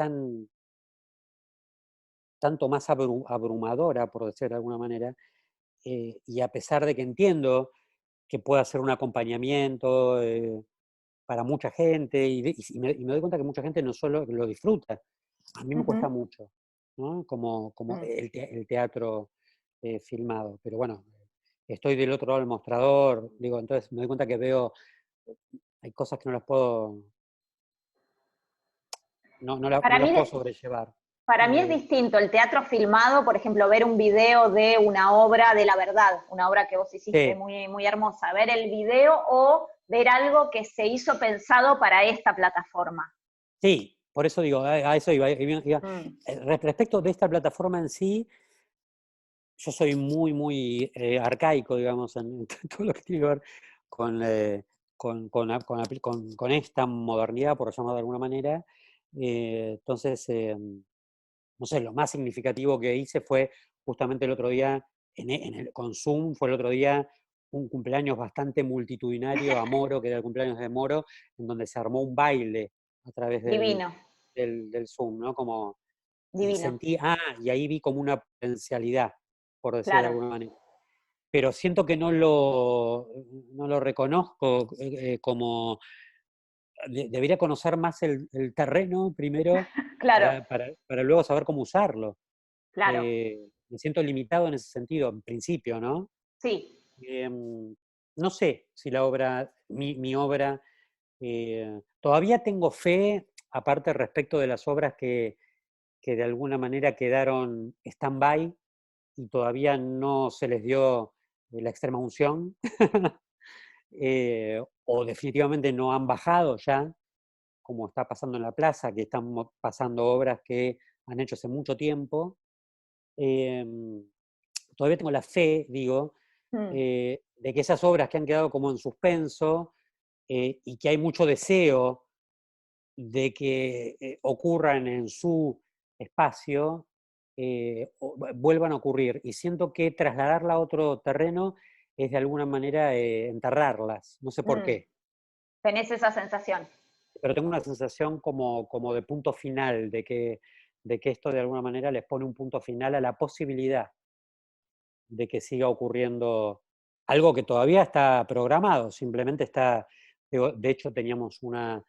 tanto más abrumadora, por decir de alguna manera, y a pesar de que entiendo que pueda ser un acompañamiento para mucha gente, y me doy cuenta que mucha gente no solo lo disfruta, a mí me cuesta Ujú. mucho, ¿no? Como Mm. el teatro filmado, pero bueno, estoy del otro lado del mostrador, digo, entonces me doy cuenta que hay cosas que no las puedo, no Para las mí, puedo sobrellevar. para mí es Eh, distinto el teatro filmado, por ejemplo, ver un video de una obra de la verdad, una obra que vos hiciste sí, muy, muy hermosa, ver el video o ver algo que se hizo pensado para esta plataforma. sí, por eso digo, a eso iba. Mm. Respecto de esta plataforma en sí, yo soy muy arcaico, digamos, en todo lo que tiene que ver con, con esta modernidad, por llamarlo de alguna manera. Entonces, no sé, lo más significativo que hice fue justamente el otro día, con Zoom, fue el otro día un cumpleaños bastante multitudinario a Moro, que era el cumpleaños de Moro, en donde se armó un baile a través Divino, del Zoom, ¿no? Y divino, sentí, y ahí vi como una potencialidad, por decir de claro. alguna manera. Pero siento que no lo reconozco como, debería conocer más el terreno primero Claro, para luego saber cómo usarlo. claro. Me siento limitado en ese sentido, en principio, ¿no? Sí. No sé si mi obra, todavía tengo fe, aparte respecto de las obras que de alguna manera quedaron stand-by y todavía no se les dio la extrema unción, o definitivamente no han bajado ya, como está pasando en la plaza, que están pasando obras que han hecho hace mucho tiempo. Todavía tengo la fe, digo, Mm. de que esas obras que han quedado como en suspenso y que hay mucho deseo de que ocurran en su espacio, vuelvan a ocurrir. Y siento que trasladarla a otro terreno es de alguna manera enterrarlas, no sé por Mm. qué, Tenés esa sensación. pero tengo una sensación como de punto final, de que esto de alguna manera les pone un punto final a la posibilidad de que siga ocurriendo algo que todavía está programado, simplemente de hecho teníamos una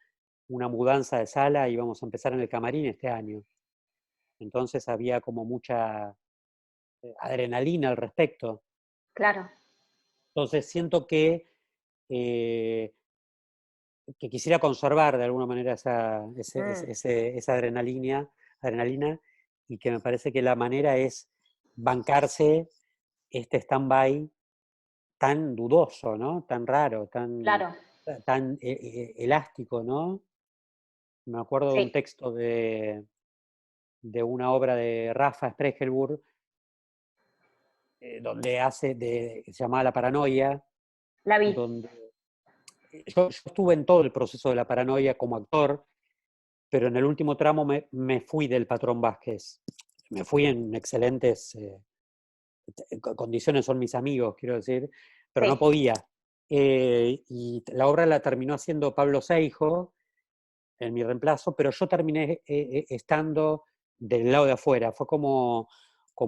mudanza de sala y vamos a empezar en el camarín este año. Entonces había como mucha adrenalina al respecto. Claro. Entonces siento eh, que quisiera conservar de alguna manera Mm. esa adrenalina y que me parece que la manera es bancarse este stand-by tan dudoso, ¿no? Tan raro, Claro. tan elástico, ¿no? Me acuerdo de un Sí. texto de una obra de Rafa Spregelburg, donde se llamaba La Paranoia, La vi. donde yo estuve en todo el proceso de La Paranoia como actor, pero en el último tramo me fui del Patrón Vázquez. Me fui en excelentes condiciones, son mis amigos, quiero decir, pero no Sí. podía. Y la obra la terminó haciendo Pablo Seijo en mi reemplazo, pero yo terminé estando del lado de afuera. Fue como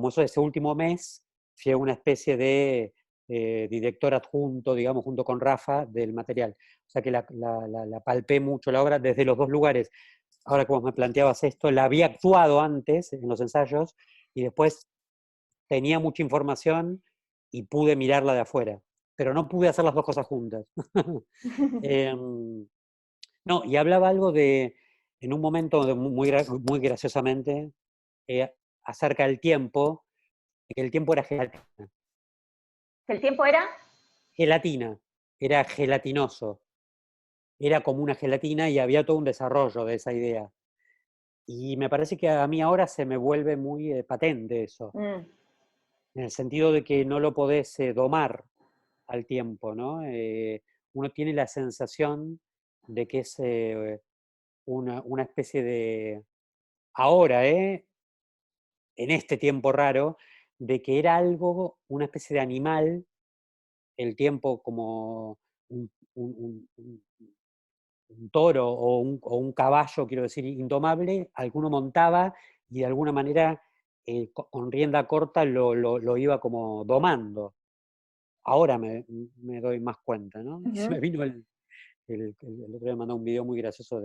eso de ese último mes, fui una especie de director adjunto, digamos, junto con Rafa, del material. O sea que la palpé mucho la obra desde los dos lugares. Ahora que vos me planteabas esto, la había actuado antes en los ensayos y después tenía mucha información y pude mirarla de afuera, pero no pude hacer las dos cosas juntas. Em, no, y hablaba algo en un momento muy graciosamente, acerca del tiempo, de que el tiempo era gelatina. ¿El tiempo era? Gelatina, era gelatinoso, era como una gelatina y había todo un desarrollo de esa idea. Y me parece que a mí ahora se me vuelve muy patente eso, Mm, en el sentido de que no lo podés domar al tiempo, ¿no? Uno tiene la sensación de que es una especie de, ahora, en este tiempo raro, de que era algo, una especie de animal, el tiempo como un toro o un caballo, quiero decir, indomable, alguno montaba y de alguna manera con rienda corta lo iba como domando. Ahora me doy más cuenta, ¿no? Y se me ujú. vino el otro día me mandó un video muy gracioso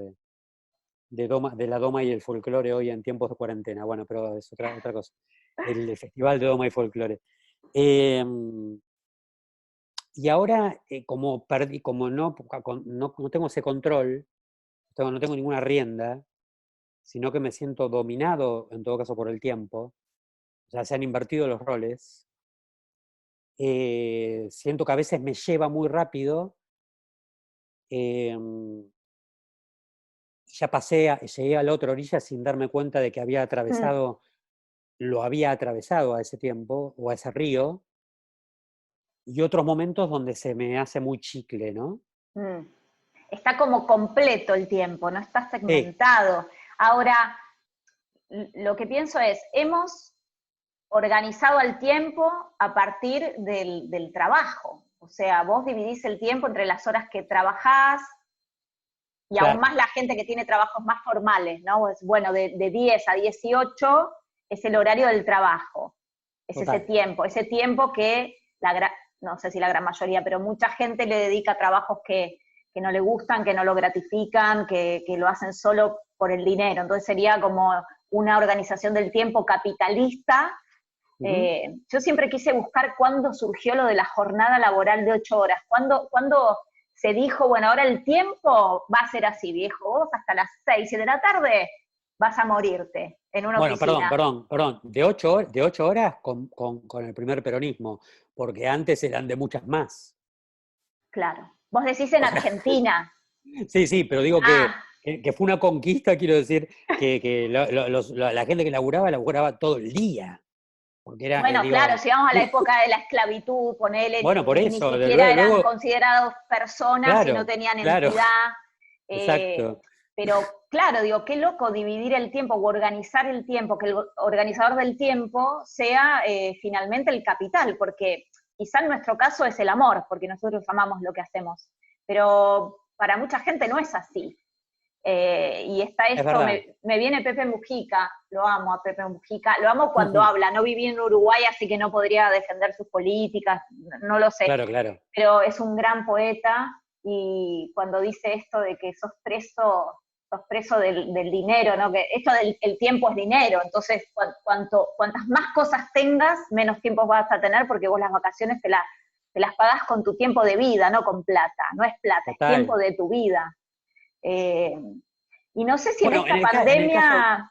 de la doma y el folclore hoy en tiempos de cuarentena. Bueno, pero es otra cosa. El Festival de Doma y Folclore. Y ahora, como perdí, como no tengo ese control, no tengo ninguna rienda, sino que me siento dominado, en todo caso, por el tiempo, o sea, se han invertido los roles, siento que a veces me lleva muy rápido, em, ya llegué a la otra orilla sin darme cuenta de que Mm, lo había atravesado a ese tiempo, o a ese río, y otros momentos donde se me hace muy chicle, ¿no? mm. Está como completo el tiempo, no está Sí, segmentado. Ahora, lo que pienso es, hemos organizado el tiempo a partir del trabajo. O sea, vos dividís el tiempo entre las horas que trabajás y aún claro, más la gente que tiene trabajos más formales, ¿no? Es, bueno, de 10 a 18 es el horario del trabajo, es total. ese tiempo que no sé si la gran mayoría, pero mucha gente le dedica a trabajos que no le gustan, que no lo gratifican, que lo hacen solo por el dinero. Entonces sería como una organización del tiempo capitalista. Ujú. Yo siempre quise buscar cuándo surgió lo de la jornada laboral de 8 horas, cuándo se dijo, bueno, ahora el tiempo va a ser así, viejo, vos hasta las 6 de la tarde vas a morirte en una Bueno, perdón, oficina. perdón, perdón. De ocho horas con el primer peronismo, porque antes eran de muchas más. Claro. Vos decís en O sea, Argentina. sí, sí, pero digo Ah, que fue una conquista, quiero decir, que la gente que laburaba todo el día. Porque era, bueno, claro, digo, si vamos a la época de la esclavitud, ponele, bueno, por ni eso, siquiera eran luego, considerados personas y no claro, tenían claro, entidad. eh, exacto, pero claro, digo, qué loco dividir el tiempo o organizar el tiempo, que el organizador del tiempo sea finalmente el capital, porque quizá en nuestro caso es el amor, porque nosotros amamos lo que hacemos, pero para mucha gente no es así. Y está es esto, verdad. me viene Pepe Mujica, lo amo a Pepe Mujica, lo amo cuando habla, no viví en Uruguay, así que no podría defender sus políticas, no lo sé, Claro, claro, pero es un gran poeta y cuando dice esto de que sos preso del dinero, ¿no? Que esto del el tiempo es dinero, entonces cuantas más cosas tengas, menos tiempo vas a tener porque vos las vacaciones te las pagás con tu tiempo de vida, no con plata, no es plata, es tiempo total. de tu vida. Eh, y no sé si en Bueno, esta en el caso, pandemia, no,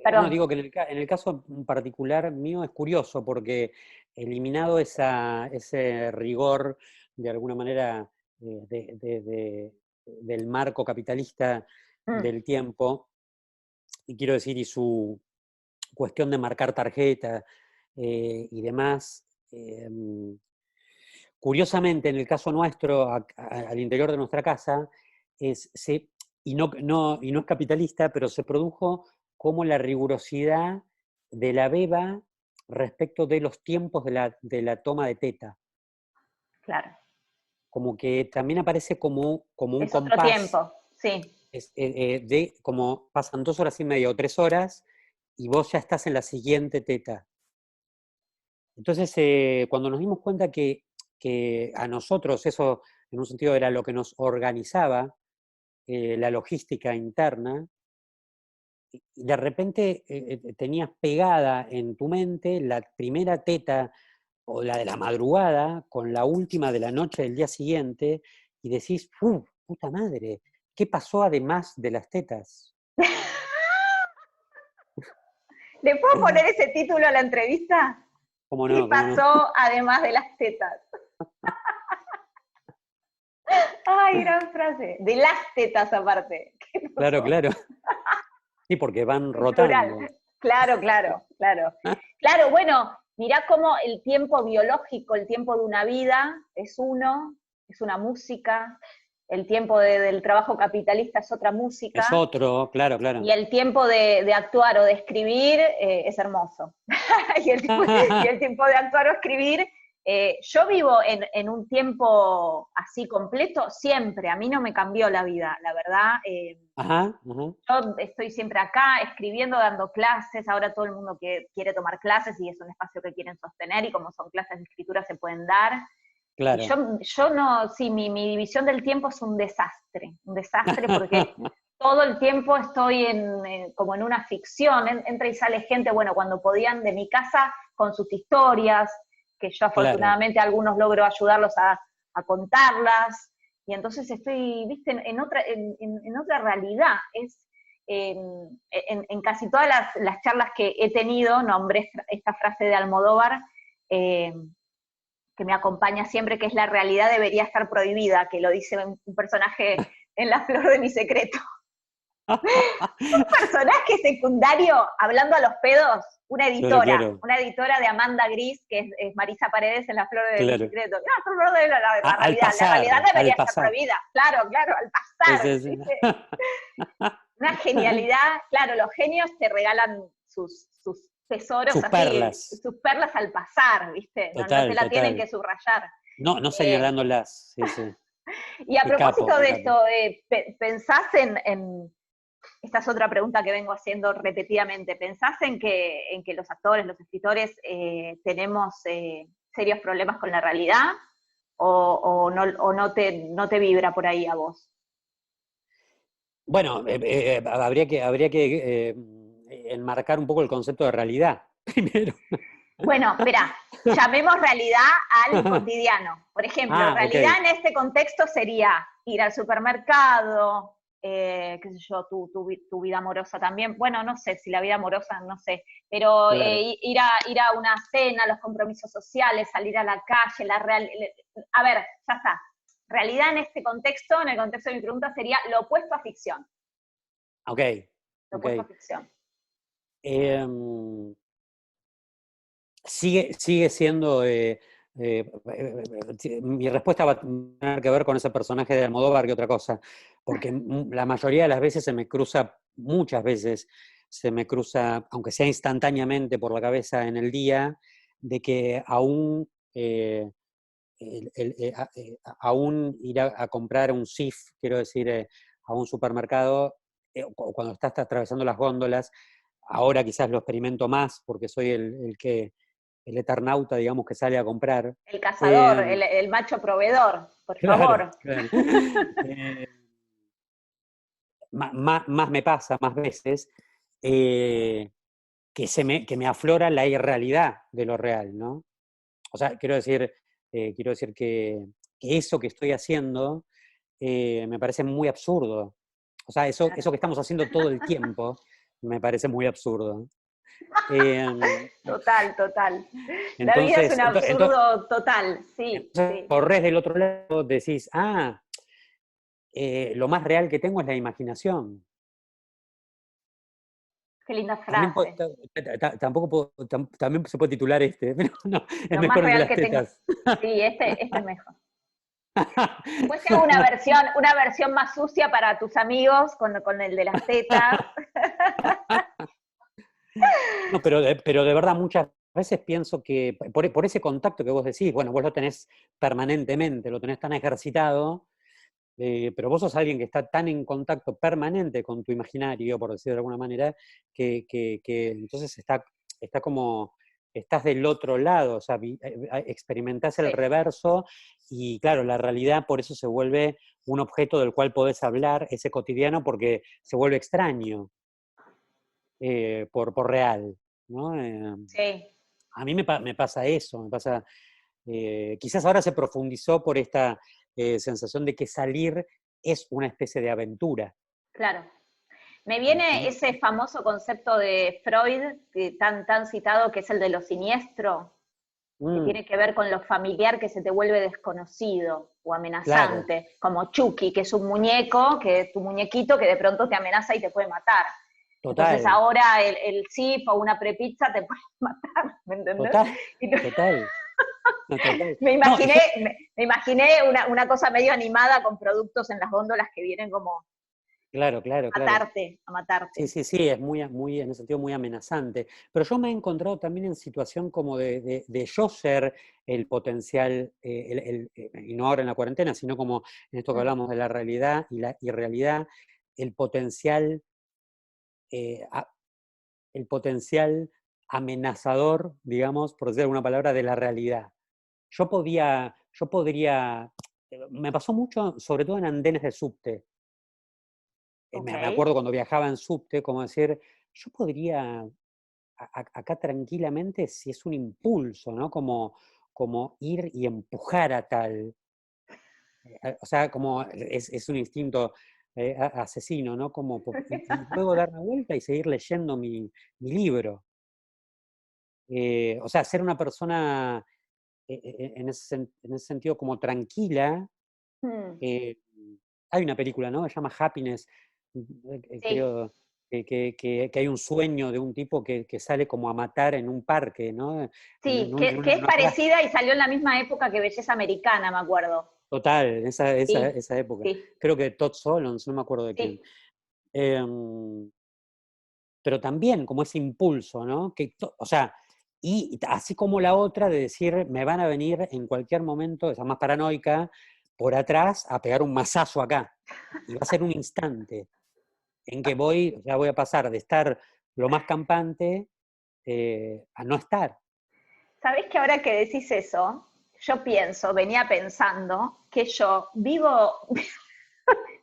perdón, digo que en el caso en particular mío es curioso porque eliminado ese rigor, de alguna manera, del marco capitalista mm, del tiempo, y quiero decir, y su cuestión de marcar tarjeta y demás, curiosamente, en el caso nuestro, al interior de nuestra casa, y no es capitalista, pero se produjo como la rigurosidad de la beba respecto de los tiempos de la toma de teta. claro, Como que también aparece como un es otro compás, tiempo, sí, de como pasan 2 horas y media o 3 horas y vos ya estás en la siguiente teta. Entonces, cuando nos dimos cuenta que a nosotros eso, en un sentido, era lo que nos organizaba, la logística interna, y de repente tenías pegada en tu mente la primera teta o la de la madrugada, con la última de la noche del día siguiente, y decís, puta madre, ¿qué pasó además de las tetas? ¿Le puedo poner ese título a la entrevista? ¿Cómo ¿Qué no? ¿Cómo no? pasó además de las tetas? Ay, gran frase. De las tetas aparte. ¿Qué Claro, pasó? claro. Sí, porque van En plural. rotando. Claro, claro, claro. Claro, bueno, mirá cómo el tiempo biológico, el tiempo de una vida es uno, es una música, el tiempo del trabajo capitalista es otra Es música, otro, claro, y claro. el tiempo de actuar o de escribir es hermoso. y el tiempo de actuar o escribir, yo vivo en un tiempo así completo siempre, a mí no me cambió la vida, la verdad. Ajá, ajá, Yo estoy siempre acá escribiendo, dando clases, ahora todo el mundo quiere tomar clases y es un espacio que quieren sostener y como son clases de escritura se pueden dar. Y claro. yo no, sí, mi división del tiempo es un desastre porque todo el tiempo estoy como en una ficción, entra y sale gente, bueno, cuando podían de mi casa con sus historias, que yo Claro. afortunadamente a algunos logro ayudarlos a contarlas, y entonces estoy, viste, en otra realidad. En casi todas las charlas que he tenido, nombré esta frase de Almodóvar, eh, que me acompaña siempre, que es la realidad debería estar prohibida, que lo dice un personaje en La Flor de mi Secreto. Un personaje secundario, hablando a los pedos, Claro, claro, una editora de Amanda Gris, que es Marisa Paredes en La Flor de mi claro. Secreto. No, la realidad Al debería estar pasar. prohibida. Claro, claro, al Sí, pasar, sí, sí. ¿viste? Una genialidad. Claro, los genios te regalan sus tesoros Sus así, perlas. sus perlas al pasar, ¿viste? No, no te Total, la tienen que total. subrayar. No, no Eh, señalándolas. Sí, sí. y a Qué capo, propósito qué de capo. esto, ¿pensás esta es otra pregunta que vengo haciendo repetidamente, ¿pensás en que los actores, los escritores, tenemos serios problemas con la realidad o no te vibra por ahí a vos? Bueno, habría que enmarcar un poco el concepto de realidad primero. Bueno, espera, llamemos realidad al cotidiano. Por ejemplo, Ah, ok. realidad en este contexto sería ir al supermercado, qué sé yo, tu vida amorosa también. Bueno, no sé si la vida amorosa, no sé, pero Claro. ir a una cena, los compromisos sociales, salir a la calle, a ver, ya está. Realidad en este contexto, en el contexto de mi pregunta, sería lo opuesto a ficción. Ok, Lo ok. opuesto a ficción. Em, sigue siendo, mi respuesta va a tener que ver con ese personaje de Almodóvar que otra cosa, porque la mayoría de las veces se me cruza, muchas veces se me cruza, aunque sea instantáneamente por la cabeza en el día, de que aún, aún ir a comprar un SIF, quiero decir, a un supermercado, o cuando estás atravesando las góndolas, ahora quizás lo experimento más porque soy el eternauta, digamos, que sale a comprar. El cazador, Eh, el macho proveedor, por claro, favor. claro. Eh, más me pasa, más veces, eh, que me aflora la irrealidad de lo real, ¿no? O sea, quiero decir que eso que estoy haciendo me parece muy absurdo. O sea, eso Claro. que estamos haciendo todo el tiempo me parece muy absurdo. Eh, Total, total. La vida es entonces, un absurdo total, sí, entonces, sí. corres del otro lado, decís, lo más real que tengo es la imaginación. Qué linda También, frase. tampoco también se puede titular pero no, es Lo más mejor el de real las que tengo. tetas. Sí, este es mejor. Después te hago una versión más sucia para tus amigos con el de las tetas. No, pero de verdad muchas veces pienso que por ese contacto que vos decís, bueno, vos lo tenés permanentemente, lo tenés tan ejercitado, pero vos sos alguien que está tan en contacto permanente con tu imaginario, por decirlo de alguna manera, que entonces está como, estás del otro lado, o sea, experimentás el Sí. reverso y claro, la realidad por eso se vuelve un objeto del cual podés hablar, ese cotidiano, porque se vuelve extraño por real, ¿no? Sí. A mí me pasa eso, me pasa, quizás ahora se profundizó por esta sensación de que salir es una especie de aventura. Claro. Me viene ese famoso concepto de Freud, tan citado, que es el de lo siniestro, que Mm, tiene que ver con lo familiar que se te vuelve desconocido o claro, amenazante, como Chucky, que es un muñeco, que es tu muñequito que de pronto te amenaza y te puede matar. Entonces total, ahora el CIF o una prepizza te puede matar, ¿me entendés? total, Y no- total, no, total. me No, imaginé, me imaginé una cosa medio animada con productos en las góndolas que vienen como claro, claro, claro. a matarte. Sí, sí, sí, es muy, en ese sentido, muy amenazante. Pero yo me he encontrado también en situación como de yo ser el potencial, y no ahora en la cuarentena, sino como en esto que Mm, hablamos de la realidad y la irrealidad, el potencial, eh, a- el potencial amenazador, digamos, por decir alguna palabra, de la realidad. Yo podría, me pasó mucho, sobre todo en andenes de subte. ok. Me acuerdo cuando viajaba en subte, como decir, yo podría acá tranquilamente si es un impulso, ¿no? Como ir y empujar a tal. O sea, como es un instinto asesino, ¿no? Y luego dar la vuelta y seguir leyendo mi libro. O sea, ser una persona en ese sentido como tranquila. Mm, eh, Hay una película, ¿no? Se llama Happiness, sí, creo que hay un sueño de un tipo que sale como a matar en un parque, ¿no? sí, En que es una plaza. parecida y salió en la misma época que Belleza Americana, me acuerdo. Total, en Sí, esa época. sí, Creo que Todd Solondz, no me acuerdo de quién. sí. Em, pero también como ese impulso, ¿no? O sea, y así como la otra de decir, me van a venir en cualquier momento, esa más paranoica, por atrás a pegar un mazazo acá. Y va a ser un instante en que voy, o sea, voy a pasar de estar lo más campante a no estar. ¿Sabés que ahora que decís eso, yo pienso, venía pensando que yo vivo,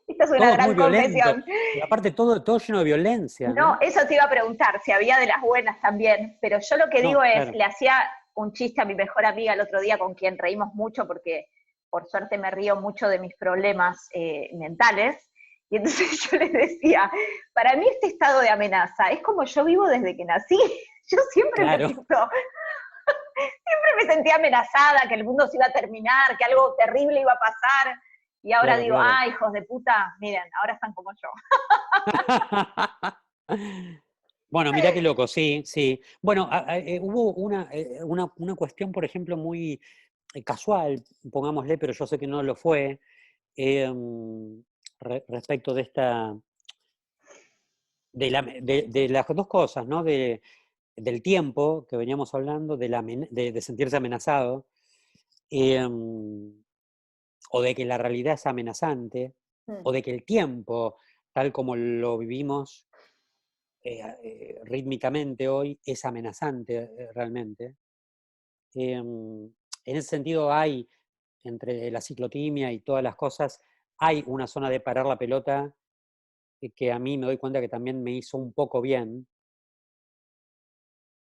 esta es una Todo es muy gran violento, confesión. pero aparte todo lleno de violencia, No, ¿no? eso te iba a preguntar, si había de las buenas también, pero yo lo que digo No, es, claro. le hacía un chiste a mi mejor amiga el otro día con quien reímos mucho porque por suerte me río mucho de mis problemas mentales, y entonces yo les decía, para mí este estado de amenaza es como yo vivo desde que nací, yo siempre me Claro, siento, siempre me sentía amenazada, que el mundo se iba a terminar, que algo terrible iba a pasar, y ahora claro, digo, claro. ah, hijos de puta, miren, ahora están como yo. Bueno, mirá qué loco, sí, sí. Bueno, hubo una cuestión, por ejemplo, muy casual, pongámosle, pero yo sé que no lo fue, respecto de esta, de las dos cosas, ¿no? Del tiempo que veníamos hablando, de sentirse amenazado, o de que la realidad es amenazante, Mm. o de que el tiempo, tal como lo vivimos rítmicamente hoy, es amenazante realmente. En ese sentido hay, entre la ciclotimia y todas las cosas, hay una zona de parar la pelota que a mí me doy cuenta que también me hizo un poco bien.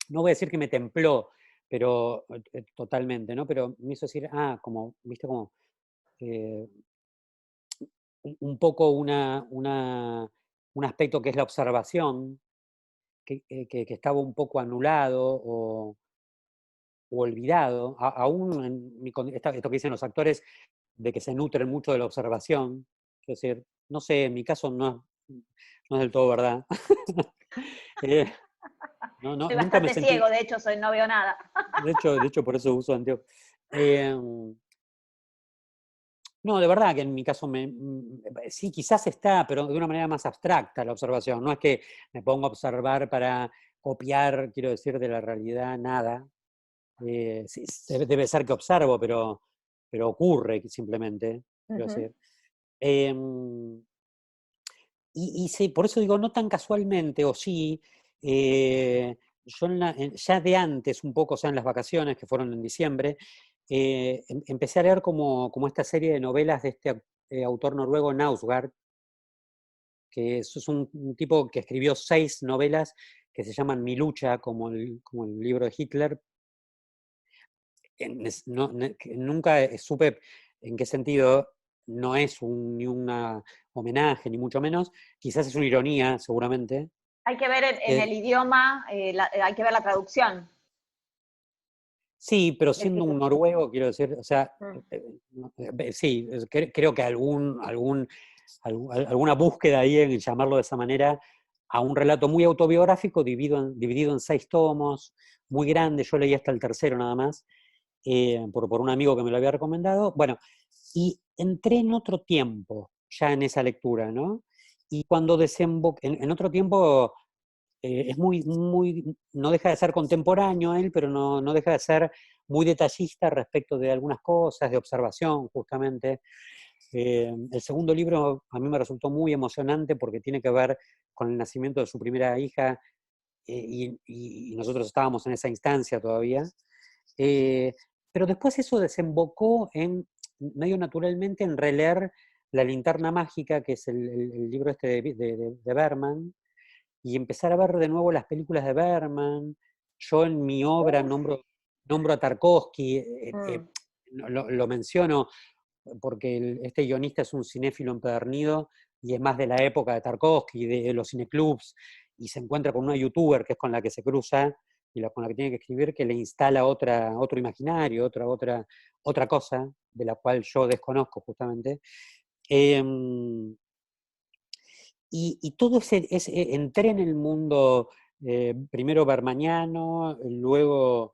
No voy a decir que me templó, pero totalmente, ¿no? Pero me hizo decir, como, viste, como eh, un poco un aspecto que es la observación, que estaba un poco anulado o olvidado, aún en esto que dicen los actores, de que se nutren mucho de la observación. Es decir, no sé, en mi caso no es del todo verdad. Eh, Soy nunca me bastante sentí, ciego, de hecho, soy, no veo nada. de hecho por eso uso anteojos. Eh, no, de verdad que en mi caso sí, quizás está, pero de una manera más abstracta la observación. No es que me pongo a observar para copiar, quiero decir, de la realidad nada. Sí, debe ser que observo, pero ocurre simplemente, quiero Ujú. decir. Em, y sí, por eso digo, no tan casualmente, o sí, yo ya de antes, un poco, o sea, en las vacaciones que fueron en diciembre, empecé a leer como esta serie de novelas de este autor noruego, Knausgaard, que es un tipo que escribió 6 novelas que se llaman Mi lucha, como el libro de Hitler, que nunca supe en qué sentido, no es ni un homenaje, ni mucho menos, quizás es una ironía, seguramente. Hay que ver en el idioma, hay que ver la traducción Sí, pero del siendo un título. noruego, quiero decir, o sea, Mm. sí, creo que alguna búsqueda ahí en llamarlo de esa manera, a un relato muy autobiográfico dividido en 6 tomos, muy grande, yo leí hasta el tercero nada más, por un amigo que me lo había recomendado. Bueno, y entré en otro tiempo ya en esa lectura, ¿no? Y cuando desemboqué, en otro tiempo es no deja de ser contemporáneo él, pero no deja de ser muy detallista respecto de algunas cosas, de observación, justamente. El segundo libro a mí me resultó muy emocionante porque tiene que ver con el nacimiento de su primera hija, y nosotros estábamos en esa instancia todavía. Eh, pero después eso desembocó medio naturalmente, en releer La linterna mágica, que es el libro este de Berman, y empezar a ver de nuevo las películas de Berman. Yo en mi obra Uf. nombro a Tarkovsky, Mm. lo menciono porque este guionista es un cinéfilo empedernido y es más de la época de Tarkovsky, de los cineclubs, y se encuentra con una youtuber que es con la que se cruza y con la que tiene que escribir, que le instala otro imaginario, otra cosa de la cual yo desconozco justamente. Y todo entré en el mundo, primero bermaniano, luego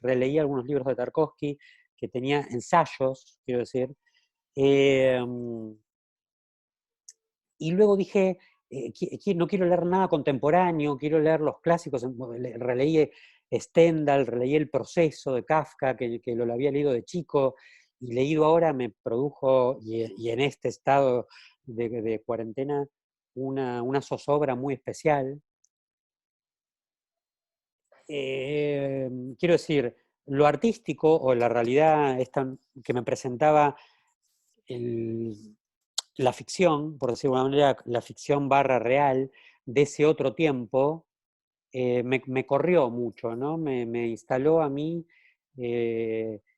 releí algunos libros de Tarkovsky, que tenía ensayos, quiero decir, eh, y luego dije, no quiero leer nada contemporáneo, quiero leer los clásicos. Releí Stendhal, releí El proceso de Kafka, que lo había leído de chico, y leído ahora me produjo, y en este estado de cuarentena, una zozobra muy especial. Quiero decir, lo artístico o la realidad esta que me presentaba la ficción, por decirlo de alguna manera, la ficción barra real de ese otro tiempo, me corrió mucho, ¿no? Me instaló a mí.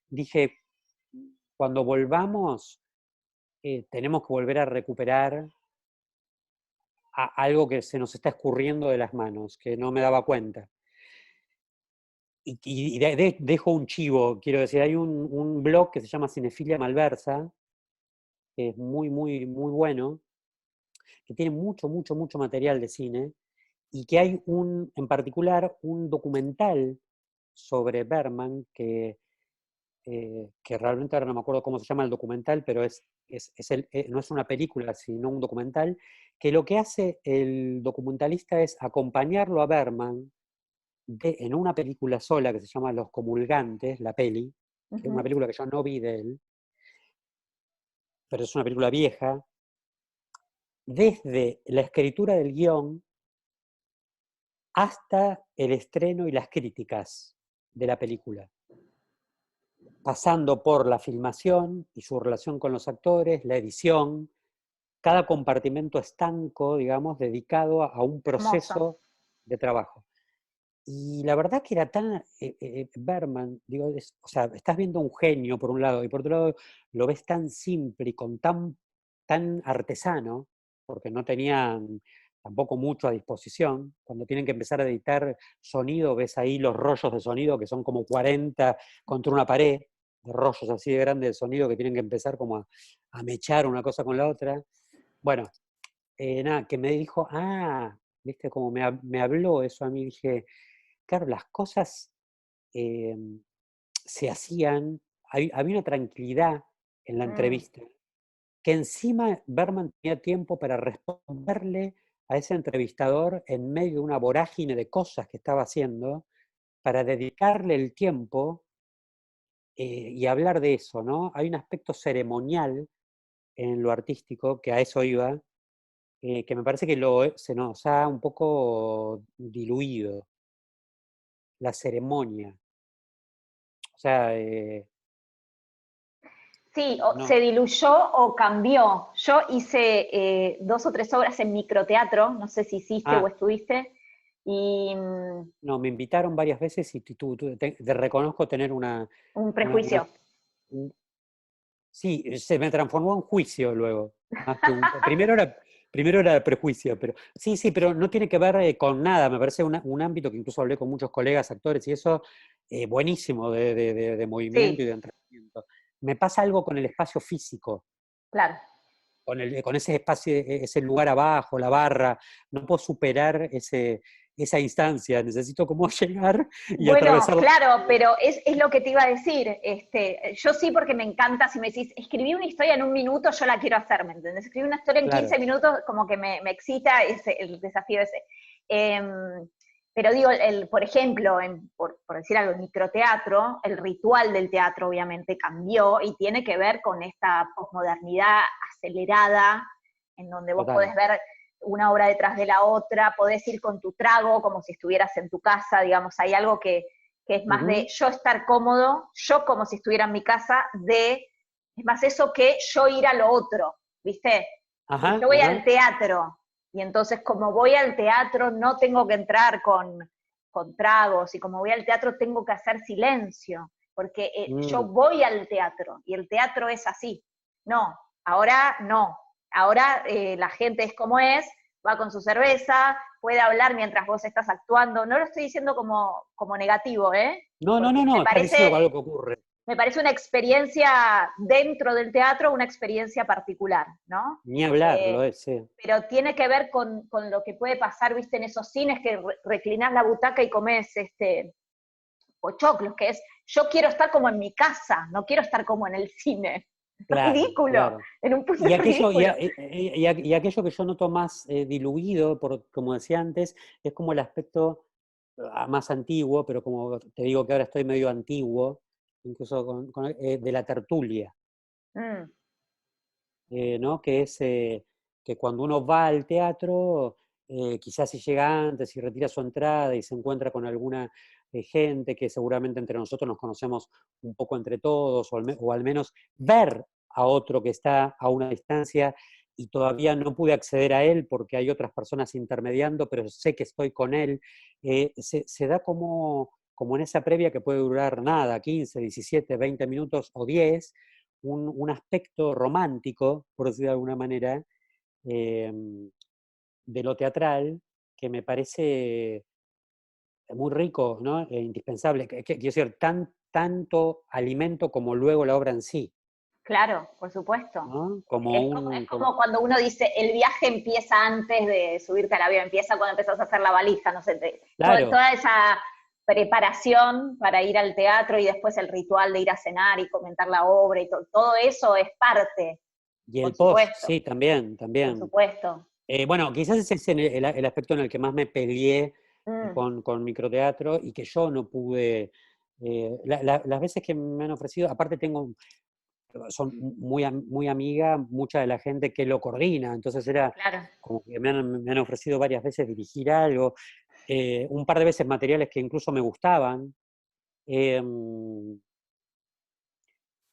Dije, cuando volvamos, tenemos que volver a recuperar algo que se nos está escurriendo de las manos, que no me daba cuenta. Y dejo un chivo, quiero decir, hay un blog que se llama Cinefilia Malversa, que es muy bueno, que tiene mucho material de cine, y que hay en particular un documental sobre Berman, que realmente ahora no me acuerdo cómo se llama el documental, pero no es una película, sino un documental, que lo que hace el documentalista es acompañarlo a Berman en una película sola que se llama Los Comulgantes, la peli, que es una película que yo no vi de él, pero es una película vieja, desde la escritura del guión hasta el estreno y las críticas de la película, pasando por la filmación y su relación con los actores, la edición, cada compartimento estanco, digamos, dedicado a un Hermoso. proceso de trabajo. Y la verdad que era tan, Berman, digo, o sea, estás viendo un genio por un lado, y por otro lado lo ves tan simple y tan artesano, porque no tenían tampoco mucho a disposición. Cuando tienen que empezar a editar sonido, ves ahí los rollos de sonido, que son como 40 contra una pared, de rollos así de grandes de sonido, que tienen que empezar como a mechar una cosa con la otra. Bueno, nada, que me dijo, viste, como me habló eso a mí, dije, claro, las cosas eh, se hacían, había una tranquilidad en la entrevista, que encima Berman tenía tiempo para responderle a ese entrevistador en medio de una vorágine de cosas que estaba haciendo, para dedicarle el tiempo y hablar de eso, ¿no? Hay un aspecto ceremonial en lo artístico, que a eso iba, que me parece que se nos ha un poco diluido, la ceremonia. O sea, Sí, se no. diluyó o cambió. Yo hice 2 o 3 obras en microteatro, no sé si hiciste o Ah, estuviste, Y No, me invitaron varias veces y te reconozco tener un una, una- prejuicio. un- sí, se me transformó en juicio luego, más que primero era prejuicio, pero sí, sí, pero no tiene que ver con nada, me parece un ámbito que incluso hablé con muchos colegas, actores y eso, buenísimo de movimiento y Sí, de entrenamiento. Me pasa algo con el espacio físico, claro. con ese espacio, ese lugar abajo, la barra, no puedo superar esa instancia, necesito como llegar y Bueno, atravesar la claro, pantalla. pero es lo que te iba a decir. Yo sí, porque me encanta, si me decís, escribí una historia en un minuto, yo la quiero hacer, ¿me entendés? Escribí una historia en Claro. 15 minutos, como que me excita el desafío ese. Em, pero digo, por ejemplo, por decir algo, el microteatro, el ritual del teatro obviamente cambió y tiene que ver con esta posmodernidad acelerada, en donde vos Total. podés ver una obra detrás de la otra, podés ir con tu trago como si estuvieras en tu casa, digamos, hay algo que es más de Ujú. yo estar cómodo, yo como si estuviera en mi casa, es más eso que yo ir a lo otro, ¿viste? Porque Ajá, yo voy al ajá. teatro, y entonces como voy al teatro no tengo que entrar con tragos, y como voy al teatro tengo que hacer silencio, porque yo Mm. voy al teatro, y el teatro es así. No, ahora no, ahora la gente es como es, va con su cerveza, puede hablar mientras vos estás actuando. No lo estoy diciendo como negativo, ¿eh? No, no, Porque no, no, estás diciendo algo que ocurre. me parece una experiencia dentro del teatro, una experiencia particular, ¿no? Ni hablar, Eh, lo es, sí. pero tiene que ver con lo que puede pasar, viste, en esos cines que reclinás la butaca y comes pochoclos, que es, yo quiero estar como en mi casa, no quiero estar como en el cine. Es Claro, ridículo, claro. en un punto Y es aquello, ridículo. y aquello que yo noto más diluido, como decía antes, es como el aspecto más antiguo, pero como te digo que ahora estoy medio antiguo, incluso de la tertulia. Mm, ¿No? Que es que cuando uno va al teatro, quizás si llega antes y retira su entrada y se encuentra con alguna gente que seguramente entre nosotros nos conocemos un poco entre todos, o al menos ver a otro que está a una distancia y todavía no pude acceder a él porque hay otras personas intermediando, pero sé que estoy con él, se da como en esa previa que puede durar nada, 15, 17, 20 minutos o 10, un aspecto romántico, por decirlo de alguna manera, eh, de lo teatral, que me parece muy rico, ¿no? E indispensable. Quiero decir, tanto alimento como luego la obra en sí, claro, por supuesto. ¿no? Es como cuando uno dice, el viaje empieza antes de subirte al avión, empieza cuando empezás a hacer la valija, no sé, claro, toda esa preparación para ir al teatro y después el ritual de ir a cenar y comentar la obra y todo eso es parte, y por el post, supuesto, sí, también, por también. supuesto. Bueno, quizás ese es el aspecto en el que más me peleé Mm, con microteatro y que yo no pude, las veces que me han ofrecido, aparte son muy amiga mucha de la gente que lo coordina, entonces era claro. como que me han ofrecido varias veces dirigir algo, un par de veces materiales que incluso me gustaban, em,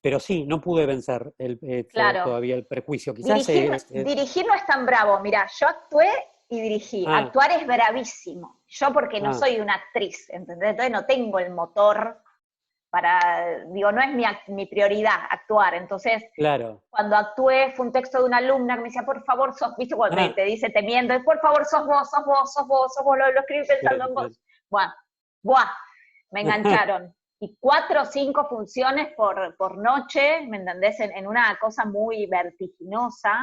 pero sí, no pude vencer Claro, todavía el prejuicio. Quizás dirigir no es tan bravo. Mira, yo actué y dirigí. ah, Actuar es bravísimo. Yo porque no ah, soy una actriz, ¿entendés? Entonces no tengo el motor digo, no es mi prioridad actuar. Entonces, claro, cuando actué fue un texto de una alumna que me decía, por favor, viste, cuando ah, te dice, te miento, por favor, sos vos, lo escribí pensando claro, en claro. vos. Bueno, buah, me engancharon. Y 4 o 5 funciones por noche, ¿me entendés? En una cosa muy vertiginosa.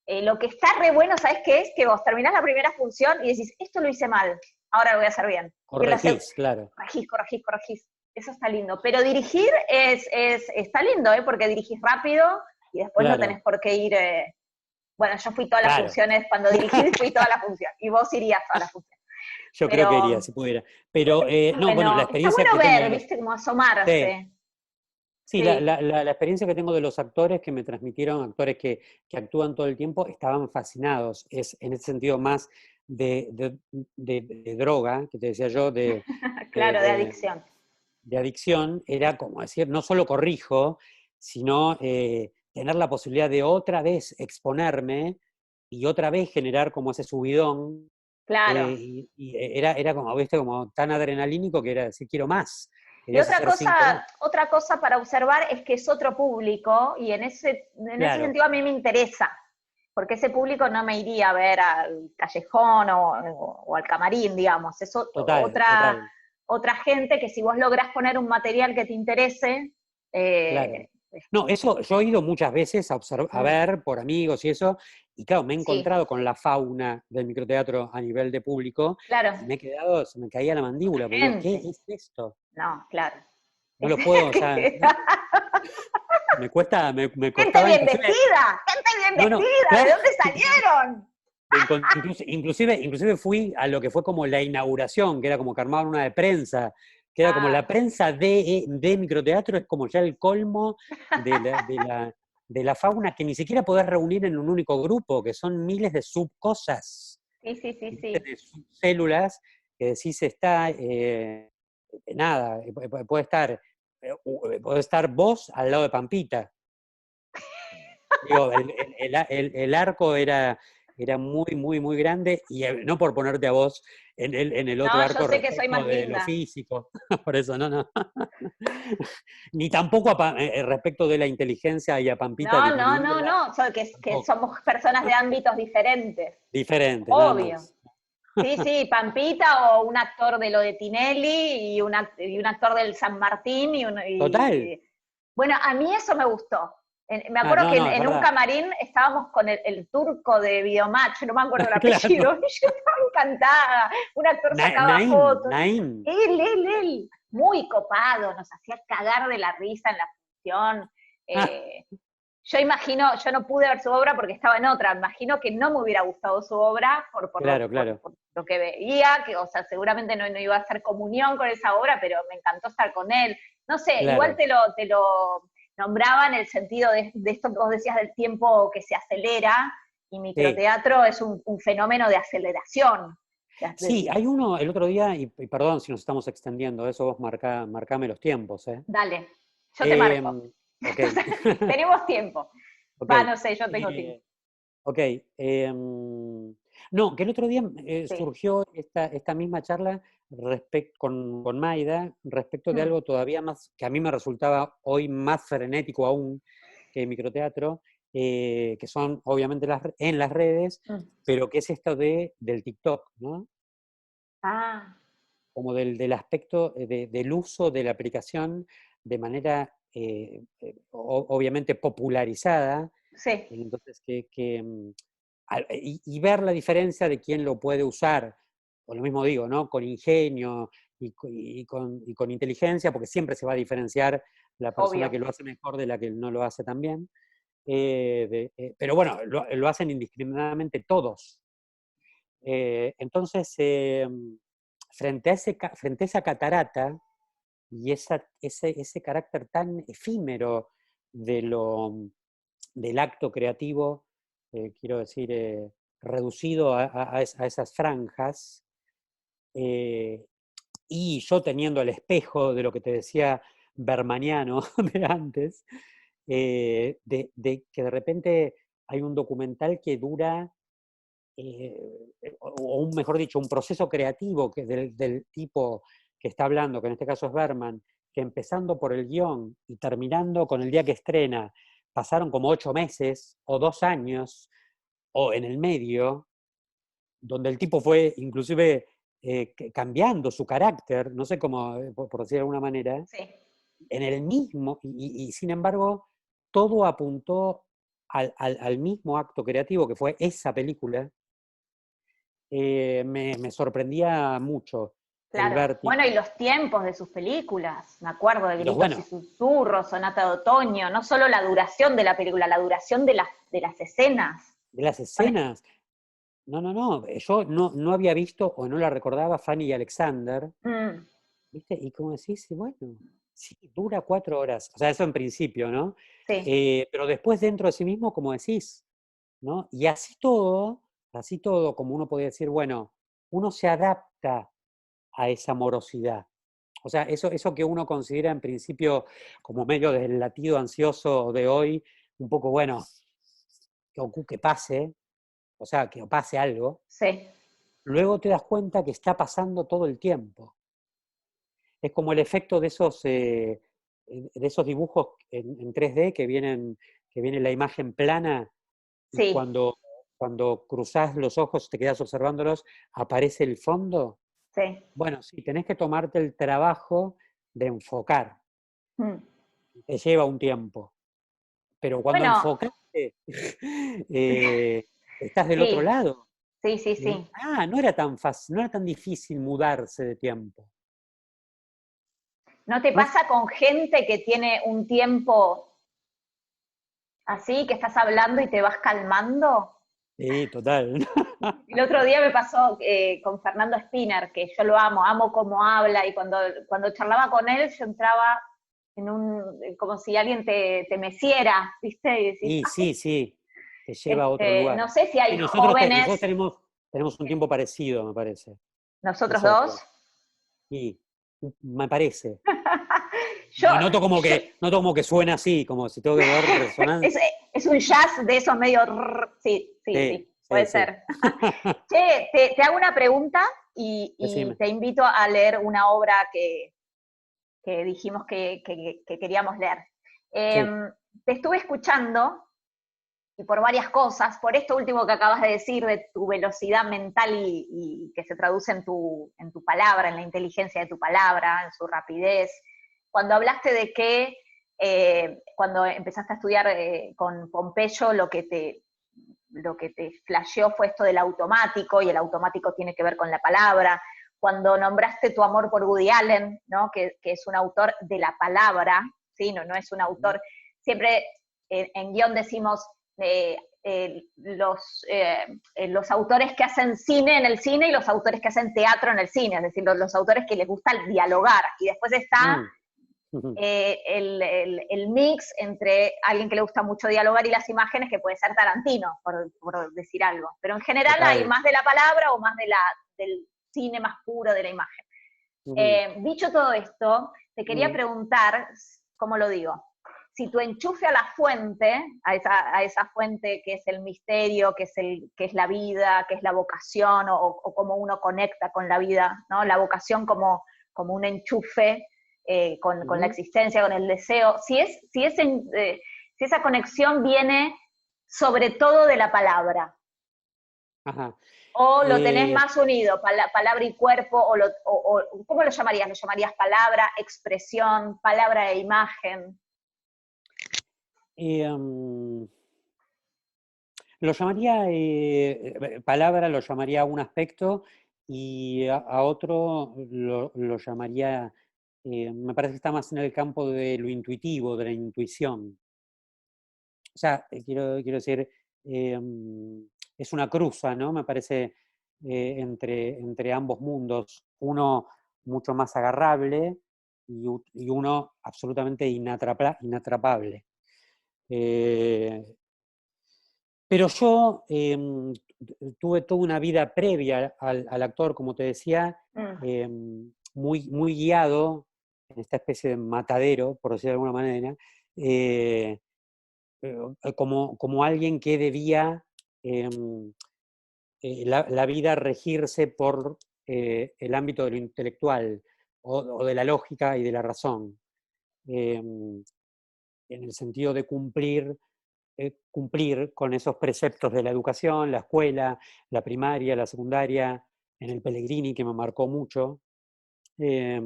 Lo que está re bueno, ¿sabes qué es? Que vos terminás la primera función y decís, esto lo hice mal, ahora lo voy a hacer bien. Y en la Corregís, claro, corregís. Eso está lindo. Pero dirigir está lindo, ¿eh? Porque dirigís rápido y después no tenés claro, por qué ir. Bueno, yo fui todas las claro. funciones, cuando dirigí fui toda la función. Y vos irías a la función. Yo creo que iría, Pero si pudiera. Pero, no, bueno, la está experiencia bueno que tengo ver, de ¿viste? los... Como Sí, asomarse. sí, Sí, la experiencia que tengo de los actores que me transmitieron, actores que actúan todo el tiempo, estaban fascinados. Es en ese sentido más de droga, que te decía yo, de, claro, de de- adicción. de adicción, era como decir, no solo corrijo, sino tener la posibilidad de otra vez exponerme y otra vez generar como ese subidón Claro. y era como, viste, como tan adrenalínico que era decir, quiero más. Y Querías hacer 5 más. otra cosa para observar es que es otro público y en ese Claro, sentido a mí me interesa, porque ese público no me iría a ver al callejón o al camarín, digamos. Es total, total, otra gente que si vos lográs poner un material que te interese, claro. eh, No, eso yo he ido muchas veces a mm, ver por amigos y eso, y claro, me he sí, encontrado con la fauna del microteatro a nivel de público claro, y me he quedado, se me caía la otra mandíbula, porque digo, ¿qué gente. es esto? No, claro. No lo puedo, o sea, me cuesta, me Gente costaba bien inclusive, vestida, gente bien no, no, vestida, ¿de claro, dónde salieron? inclusive fui a lo que fue como la inauguración, que era como que armaban una de prensa, que era como la Ah, prensa de microteatro, es como ya el colmo de la fauna que ni siquiera podés reunir en un único grupo, que son miles de subcosas, sí, sí, sí, ¿viste? sí. De subcélulas, que decís está, nada, puede estar vos al lado de Pampita. Digo, el arco era muy, muy, muy grande, y no por ponerte a vos en el otro No, yo arco sé que soy respecto más de lo linda. físico, por eso, no, no. Ni tampoco respecto de la inteligencia y a Pampita No, no, no, disminuirla, no, que tampoco. somos personas de ámbitos diferentes, Diferente, no, no. obvio. Sí, sí, Pampita o un actor de lo de Tinelli y un actor del San Martín Total. Bueno, a mí eso me gustó. Me Ah, acuerdo no, que no, es en un verdad. camarín estábamos con el turco de Videomatch, no me acuerdo el apellido, Claro. y yo estaba encantada. Un actor sacaba Naim, fotos. Naim. Él, muy copado, nos hacía cagar de la risa en la función. Ah, Eh, yo imagino, yo no pude ver su obra porque estaba en otra, imagino que no me hubiera gustado su obra claro, claro, por lo que veía, que, o sea, seguramente no iba a hacer comunión con esa obra, pero me encantó estar con él. No sé, igual claro. te lo nombraba en el sentido de esto que vos decías del tiempo que se acelera, y Sí. microteatro es un fenómeno de aceleración. Sí, hay uno el otro día, y perdón si nos estamos extendiendo, eso vos marcame los tiempos, ¿eh? Dale, yo te marco. Em, ok, Tenemos tiempo. ok. Va, no sé, yo tengo tiempo. eh, ok. No, que el otro día Sí. surgió esta misma charla con Maida respecto de Mm, algo todavía más, que a mí me resultaba hoy más frenético aún que microteatro, que son obviamente en las redes, mm. pero que es esto del TikTok, ¿no? Ah, Como del aspecto del uso de la aplicación de manera obviamente popularizada, sí, entonces y ver la diferencia de quién lo puede usar, o lo mismo digo, ¿no? Con ingenio y con inteligencia, porque siempre se va a diferenciar la persona obvio. que lo hace mejor de la que no lo hace tan bien. Pero bueno, lo hacen indiscriminadamente todos. Entonces, frente a esa catarata y ese carácter tan efímero de del acto creativo, quiero decir, reducido a esas franjas, eh, y yo teniendo el espejo de lo que te decía Bermaniano de antes, de que de repente hay un documental que dura o mejor dicho, un proceso creativo del tipo que está hablando, que en este caso es Berman, que empezando por el guión y terminando con el día que estrena, pasaron como 8 meses o 2 años, o en el medio, donde el tipo fue inclusive cambiando su carácter, no sé cómo, por decir de alguna manera, Sí. en el mismo, y sin embargo, todo apuntó al mismo acto creativo que fue esa película. Me sorprendía mucho el Claro. Bueno, y vértigo. los tiempos de sus películas, me acuerdo de Y los, Gritos y bueno, Susurros, Sonata de Otoño, no solo la duración de la película, la duración de las escenas. de las Son- escenas, no, no, no, yo no había visto o no la recordaba Fanny y Alexander, mm, ¿viste? Y como decís, bueno, sí, dura 4 horas, o sea, eso en principio, ¿no? sí, Pero después dentro de sí mismo, como decís, ¿no? Y así todo, como uno podría decir, bueno, uno se adapta a esa morosidad. O sea, eso que uno considera en principio como medio del latido ansioso de hoy, un poco, bueno, que pase, o sea, que pase algo, sí. luego te das cuenta que está pasando todo el tiempo. Es como el efecto de esos dibujos en 3D que viene la imagen plana y Sí, cuando cruzás los ojos, te quedas observándolos, aparece el fondo. sí. Bueno, sí, tenés que tomarte el trabajo de enfocar. Mm. Te lleva un tiempo. Pero cuando Bueno, enfocaste, estás del otro sí, lado. sí, sí, sí. No era tan fácil, no era tan difícil mudarse de tiempo. ¿No te ¿No? pasa con gente que tiene un tiempo así, que estás hablando y te vas calmando? Sí, total. El otro día me pasó con Fernando Spinner, que yo lo amo cómo habla, y cuando charlaba con él yo entraba en como si alguien te meciera, ¿viste? Y decís, Y sí, sí, te lleva a otro lugar. no sé si Y hay nosotros jóvenes, tenemos un tiempo parecido, me parece. nosotros Nosotros. dos. Y me parece. Yo, yo Noto como que suena así, como si tengo que ver es, resonancia. es un jazz de esos medio, sí, sí, Sí, sí, sí, puede sí. ser. Che, te hago una pregunta y Decime. te invito a leer una obra que dijimos que queríamos leer. Sí. Te estuve escuchando y por varias cosas, por esto último que acabas de decir de tu velocidad mental y que se traduce en tu palabra, en la inteligencia de tu palabra, en su rapidez. Cuando hablaste de que cuando empezaste a estudiar con Pompeyo, lo que te flasheó fue esto del automático, y el automático tiene que ver con la palabra. Cuando nombraste tu amor por Woody Allen, ¿no? que es un autor de la palabra, ¿sí? No es un autor, siempre en guión decimos los autores que hacen cine en el cine y los autores que hacen teatro en el cine, es decir, los autores que les gusta dialogar, y después está Mm. el mix entre alguien que le gusta mucho dialogar y las imágenes, que puede ser Tarantino, por decir algo. Pero en general hay Total. más de la palabra o más del cine más puro de la imagen. Ujú. Dicho todo esto, te quería Mm. preguntar, ¿cómo lo digo? Si tu enchufe a la fuente, a esa fuente que es el misterio, que es la vida, que es la vocación, o cómo uno conecta con la vida, ¿no? La vocación como un enchufe con la Ujú. existencia, con el deseo, si esa conexión viene sobre todo de la palabra, Ajá. o lo tenés Eh, más unido, palabra y cuerpo, ¿cómo lo llamarías? ¿Lo llamarías palabra, expresión, palabra e imagen? eh, lo llamaría, palabra lo llamaría a un aspecto y a otro lo llamaría, me parece que está más en el campo de lo intuitivo, de la intuición. O sea, quiero decir, es una cruza, ¿no? Me parece, entre ambos mundos. Uno mucho más agarrable y uno absolutamente inatrapable. Eh, pero yo tuve toda una vida previa al actor, como te decía, Mm, muy guiado en esta especie de matadero, por decirlo de alguna manera, eh, como alguien que debía la vida regirse por el ámbito de lo intelectual o de la lógica y de la razón, en el sentido de cumplir con esos preceptos de la educación, la escuela, la primaria, la secundaria, en el Pellegrini, que me marcó mucho. Eh,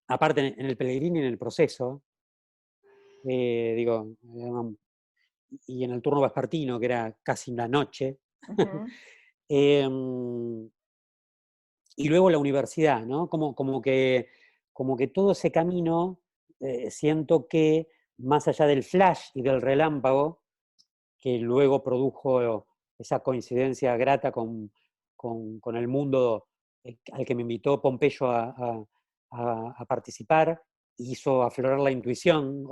Aparte, en el Pellegrini, en el proceso, digo, y en el turno vespertino, que era casi la noche. ujú. Em, y luego la universidad, ¿no? Como que todo ese camino, siento que más allá del flash y del relámpago, que luego produjo esa coincidencia grata con el mundo al que me invitó Pompeyo a participar, hizo aflorar la intuición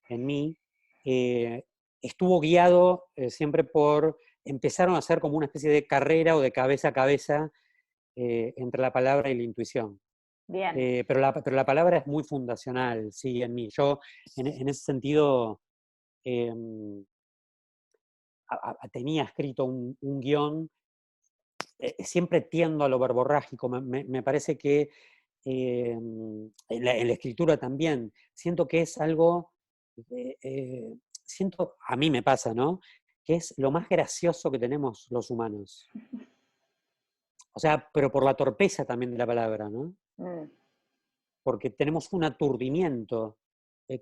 en mí, eh, estuvo guiado siempre empezaron a hacer como una especie de carrera o de cabeza a cabeza entre la palabra y la intuición. Bien. Pero la palabra es muy fundacional, sí, en mí. Yo, en ese sentido, eh, tenía escrito un guión siempre tiendo a lo verborrágico, me parece que en la escritura también, siento que es algo, siento, a mí me pasa, ¿no? Que es lo más gracioso que tenemos los humanos. O sea, pero por la torpeza también de la palabra, ¿no? Mm. Porque tenemos un aturdimiento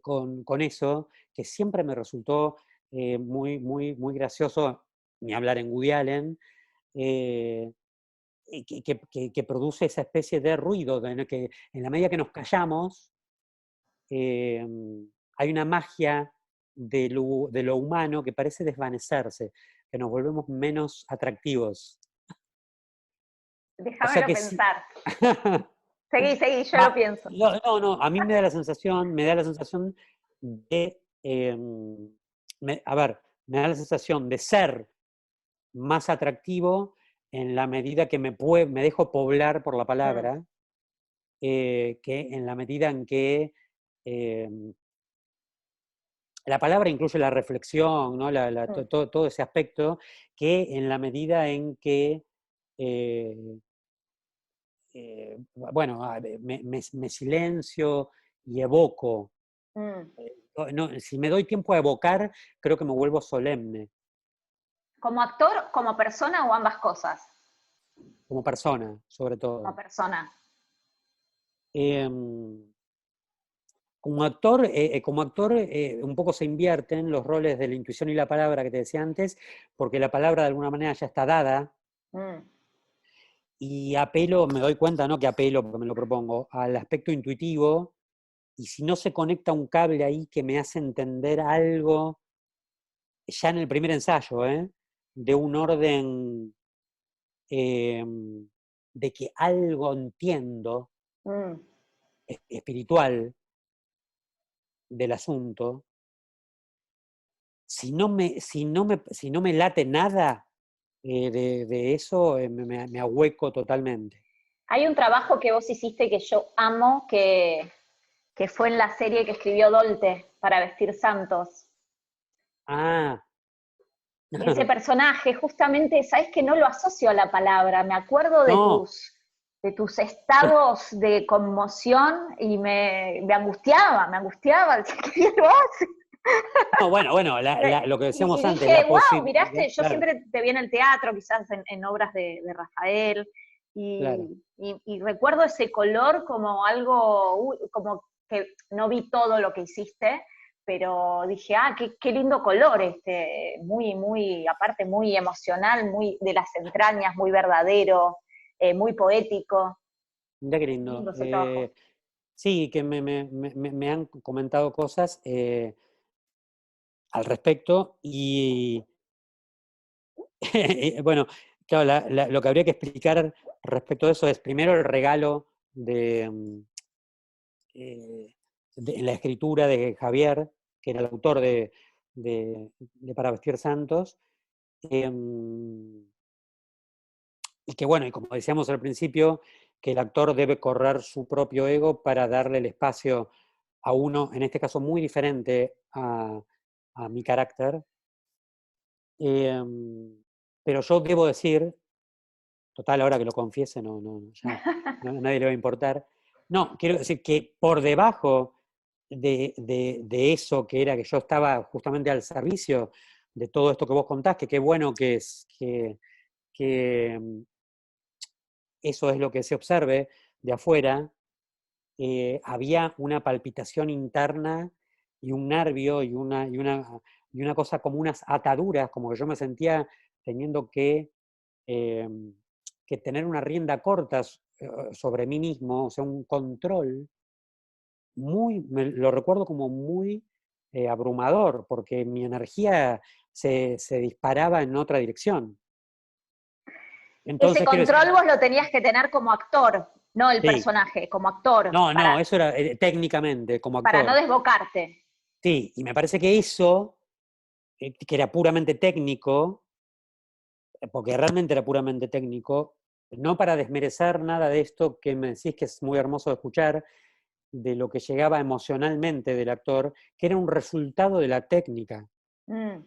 con eso que siempre me resultó muy gracioso, ni hablar en Woody Allen, eh, que produce esa especie de ruido, que en la medida que nos callamos, eh, hay una magia de lo humano que parece desvanecerse, que nos volvemos menos atractivos. O sea Déjamelo que pensar. Seguí, yo lo pienso. no, a mí me da la sensación de, a ver, me da la sensación de ser más atractivo en la medida que me dejo poblar por la palabra, que en la medida en que la palabra incluye la reflexión, ¿no? Todo ese aspecto, que en la medida en que, bueno, me silencio y evoco. Mm. No, si me doy tiempo a evocar, creo que me vuelvo solemne, ¿Como actor, como persona o ambas cosas? como persona, sobre Como todo. persona. Em, como actor un poco se invierten los roles de la intuición y la palabra que te decía antes, porque la palabra de alguna manera ya está dada, Mm. y apelo, me doy cuenta, ¿no? Que apelo, porque me lo propongo, al aspecto intuitivo, y si no se conecta un cable ahí que me hace entender algo, ya en el primer ensayo, de un orden de que algo entiendo Mm. espiritual del asunto, si no me late nada de eso, me ahueco totalmente. Hay un trabajo que vos hiciste que yo amo, que fue en la serie que escribió Dolte para vestir santos. Ah, Ese personaje, justamente, sabes que no lo asocio a la palabra, me acuerdo no, de tus estados de conmoción y me angustiaba, decía, qué bien lo hace. no, bueno, lo que decíamos Y antes, dije, la wow, posibilidad, miraste, yo claro, siempre te vi en el teatro, quizás en obras de Rafael, claro. y recuerdo ese color como algo, como que no vi todo lo que hiciste, pero dije, qué lindo color, aparte muy emocional, muy de las entrañas, muy verdadero, muy poético. Mira qué lindo. Lindo ese trabajo. Sí, que me han comentado cosas al respecto y bueno, claro, lo que habría que explicar respecto a eso es primero el regalo en la escritura de Javier, que era el autor de Para Vestir Santos, y que bueno, y como decíamos al principio, que el actor debe correr su propio ego para darle el espacio a uno, en este caso muy diferente a mi carácter. Pero yo debo decir, total, ahora que lo confiese, ya a nadie le va a importar. No, quiero decir que por debajo de eso que era que yo estaba justamente al servicio de todo esto que vos contás, que qué bueno que es que eso es lo que se observe de afuera, había una palpitación interna y un nervio y una cosa como unas ataduras, como que yo me sentía teniendo eh, que tener una rienda corta sobre mí mismo, o sea, un control lo recuerdo como muy abrumador, porque mi energía se disparaba en otra dirección. Ese Entonces, quiero decir, control vos lo tenías que tener como actor, no el sí, personaje, como actor, no, eso era técnicamente, como para no actor. desbocarte. Sí, y me parece que eso, que era puramente técnico, porque realmente era puramente técnico, no para desmerecer nada de esto que me decís que es muy hermoso de escuchar, de lo que llegaba emocionalmente del actor, que era un resultado de la técnica, Mm.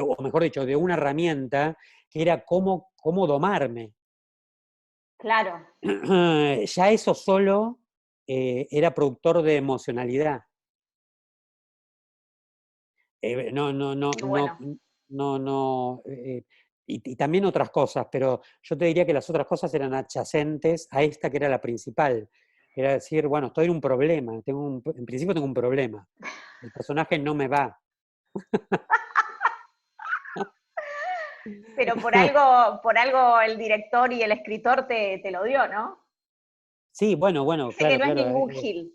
o mejor dicho, de una herramienta que era cómo domarme. Claro. Ya eso solo era productor de emocionalidad. No, no, no, Qué no, bueno. no, no. Y también otras cosas, pero yo te diría que las otras cosas eran adyacentes a esta que era la principal. Era decir, bueno, estoy en un problema, en principio tengo un problema. El personaje no me va. Pero por algo el director y el escritor te lo dio, ¿no? Sí, bueno, Dice que claro, no es claro. ningún Gil.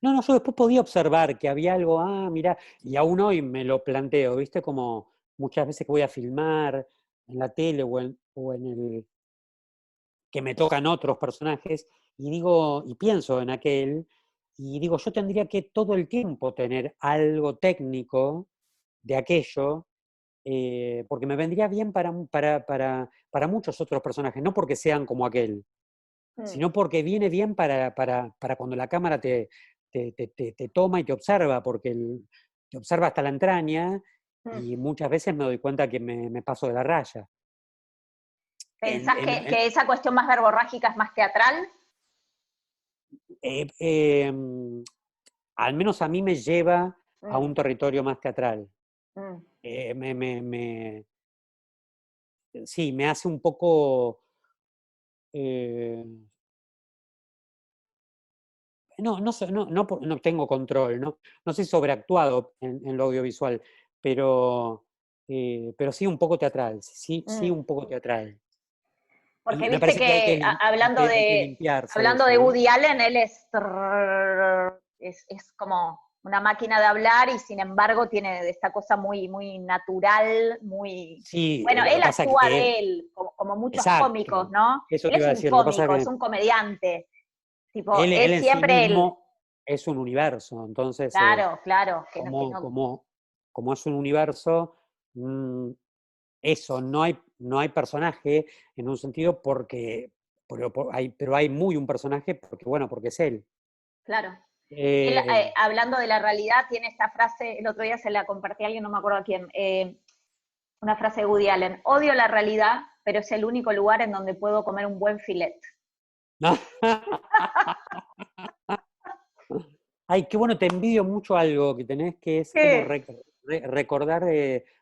No, no, yo después podía observar que había algo, mira, y aún hoy me lo planteo, ¿viste? Como muchas veces que voy a filmar en la tele o en el que me tocan otros personajes, y digo, y pienso en aquel, y digo, yo tendría que todo el tiempo tener algo técnico de aquello, porque me vendría bien para muchos otros personajes, no porque sean como aquel, Mm, sino porque viene bien para cuando la cámara te toma y te observa, porque te observa hasta la entraña, mm. y muchas veces me doy cuenta que me paso de la raya. En, ¿Pensás en, que esa cuestión más verborrágica es más teatral? eh, em, Al menos a mí me lleva a Mm, un territorio más teatral. mm. Eh, me, me- me- sí, me hace un poco... eh, no tengo control, no soy sobreactuado en lo audiovisual, pero sí un poco teatral, sí Mm. un poco teatral. Porque Me viste parece que que hay que limpiarse de hablando eso, de ¿no? Woody Allen, él es como una máquina de hablar y sin embargo tiene esta cosa muy, muy natural, muy... Sí, Bueno, lo que él pasa actúa que, de él, como muchos cómicos, exacto, ¿no? eso Él te es iba a un decir, lo que pasa cómico, es que un comediante, tipo, él es en sí siempre él. mismo es un universo, entonces... Claro, claro, como, como, como es un universo, mm, eso, no hay personaje en un sentido pero hay muy un personaje porque, bueno, porque es él. claro. Él, Eh, hablando de la realidad, tiene esta frase, el otro día se la compartí a alguien, no me acuerdo a quién, una frase de Woody Allen: odio la realidad, pero es el único lugar en donde puedo comer un buen filet. Ay, qué bueno, te envidio mucho algo que tenés, que es como ¿Qué? recordar,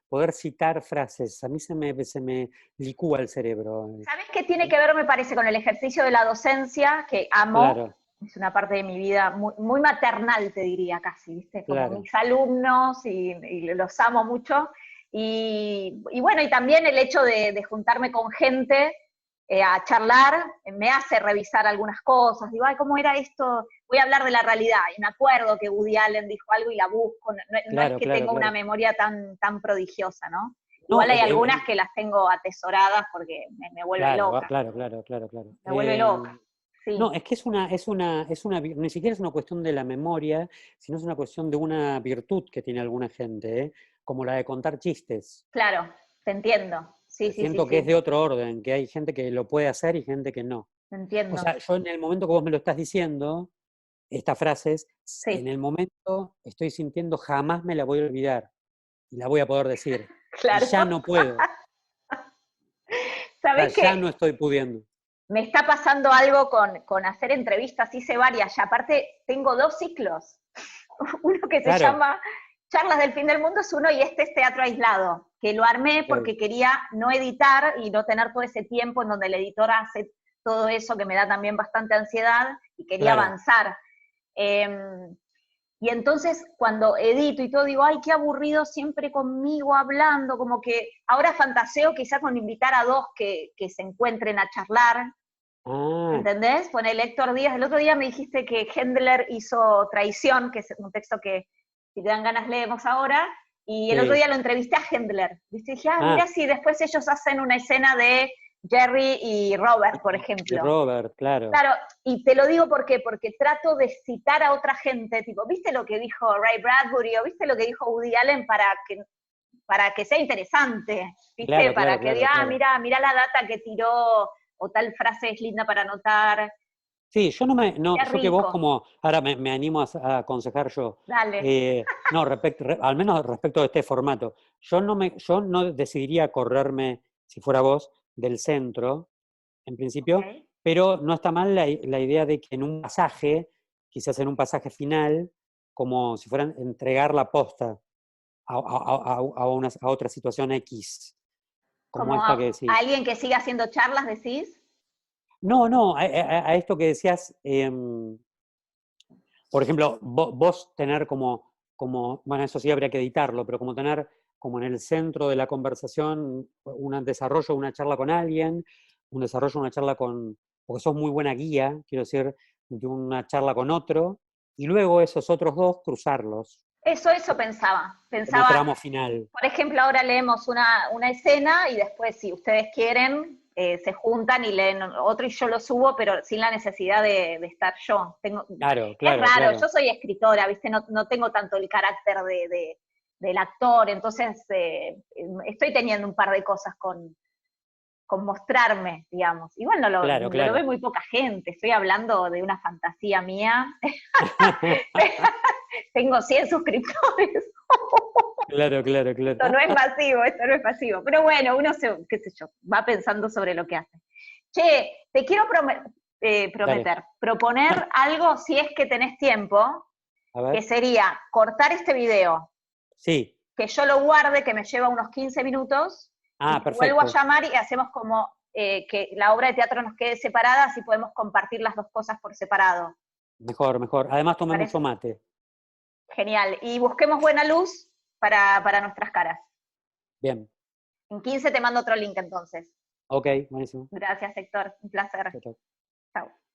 poder citar frases. A mí se me licúa el cerebro. ¿Sabes qué tiene que ver, me parece, con el ejercicio de la docencia, que amo? Claro, Es una parte de mi vida muy, muy maternal, te diría casi, ¿viste? Como claro. mis alumnos y los amo mucho. Y bueno, y también el hecho de juntarme con gente a charlar me hace revisar algunas cosas. Digo, ay, ¿cómo era esto? Voy a hablar de la realidad. Y me acuerdo que Woody Allen dijo algo y la busco. No es Claro, que claro, tengo una claro. memoria tan prodigiosa, ¿no? No, Igual hay algunas que las tengo atesoradas porque me vuelven claro, loca. claro, claro, claro, claro. Me vuelve loca. No, Sí, es que ni siquiera es una cuestión de la memoria, sino es una cuestión de una virtud que tiene alguna gente, ¿eh? Como la de contar chistes. claro, te entiendo. Sí, sí, sí, Siento que es sí, de otro orden, que hay gente que lo puede hacer y gente que no. te O entiendo. sea, yo en el momento que vos me lo estás diciendo, estas frases, en Sí, el momento estoy sintiendo jamás me la voy a olvidar y la voy a poder decir. Y claro. ya no puedo, o sea, ¿Sabés ya que no estoy pudiendo. me está pasando algo con hacer entrevistas? Hice varias y aparte tengo dos ciclos. Uno que se Claro, llama Charlas del Fin del Mundo es uno y este es Teatro Aislado, que lo armé ok, porque quería no editar y no tener todo ese tiempo en donde el editor hace todo eso que me da también bastante ansiedad y quería claro. avanzar. Eh, Y entonces cuando edito y todo digo, ay, qué aburrido siempre conmigo hablando, como que ahora fantaseo quizá con invitar a dos que se encuentren a charlar, Ah, ¿entendés? Pone el Héctor Díaz, el otro día me dijiste que Hendler hizo Traición, que es un texto que si te dan ganas leemos ahora, y el otro sí. día lo entrevisté a Hendler, ¿viste? Y dije, mira Ah, si después ellos hacen una escena de Jerry y Robert, por y ejemplo. Robert, claro. Claro, y te lo digo porque trato de citar a otra gente, tipo, ¿viste lo que dijo Ray Bradbury o viste lo que dijo Woody Allen para que sea interesante? ¿Viste? Claro, Para claro, que claro, diga, claro. mira la data que tiró, o tal frase es linda para anotar. Sí, yo no Qué yo que vos rico. como, ahora me animo a aconsejar yo, Dale. no, al menos respecto de este formato, yo no decidiría correrme, si fuera vos, del centro, en principio, Ok. pero no está mal la idea de que en un pasaje, quizás en un pasaje final, como si fueran entregar la posta a otra situación X, como Como esta que a decís. alguien que siga haciendo charlas, decís. No, no, a esto que decías, por ejemplo, vos tener bueno, eso sí habría que editarlo, pero como tener como en el centro de la conversación un desarrollo, una charla con alguien, un desarrollo, una charla porque sos muy buena guía, quiero decir, de una charla con otro, y luego esos otros dos cruzarlos Eso pensaba. como Pensaba, tramo final. por ejemplo, ahora leemos una escena y después, si ustedes quieren, se juntan y leen otro y yo lo subo, pero sin la necesidad de estar yo. Claro, Es claro, raro, claro. yo soy escritora, ¿viste? No tengo tanto el carácter del actor, entonces estoy teniendo un par de cosas con mostrarme, digamos. Igual Claro, lo ve claro. muy poca gente, estoy hablando de una fantasía mía. Tengo 100 suscriptores. Claro, claro, claro. Esto no es masivo, esto no es masivo. Pero bueno, uno qué sé yo, va pensando sobre lo que hace. Che, te quiero Dale, proponer algo si es que tenés tiempo, a que ver. sería cortar este video, Sí. que yo lo guarde, que me lleva unos 15 minutos, y Ah, te vuelvo a perfecto. llamar y hacemos como que la obra de teatro nos quede separada, así podemos compartir las dos cosas por separado. Mejor, mejor. Además ¿Te tomé mucho parece? mate. Genial. Y busquemos buena luz para nuestras caras. Bien. En 15 te mando otro link entonces. Ok, buenísimo. Gracias, Héctor. Un placer. Chao, chao. Chao.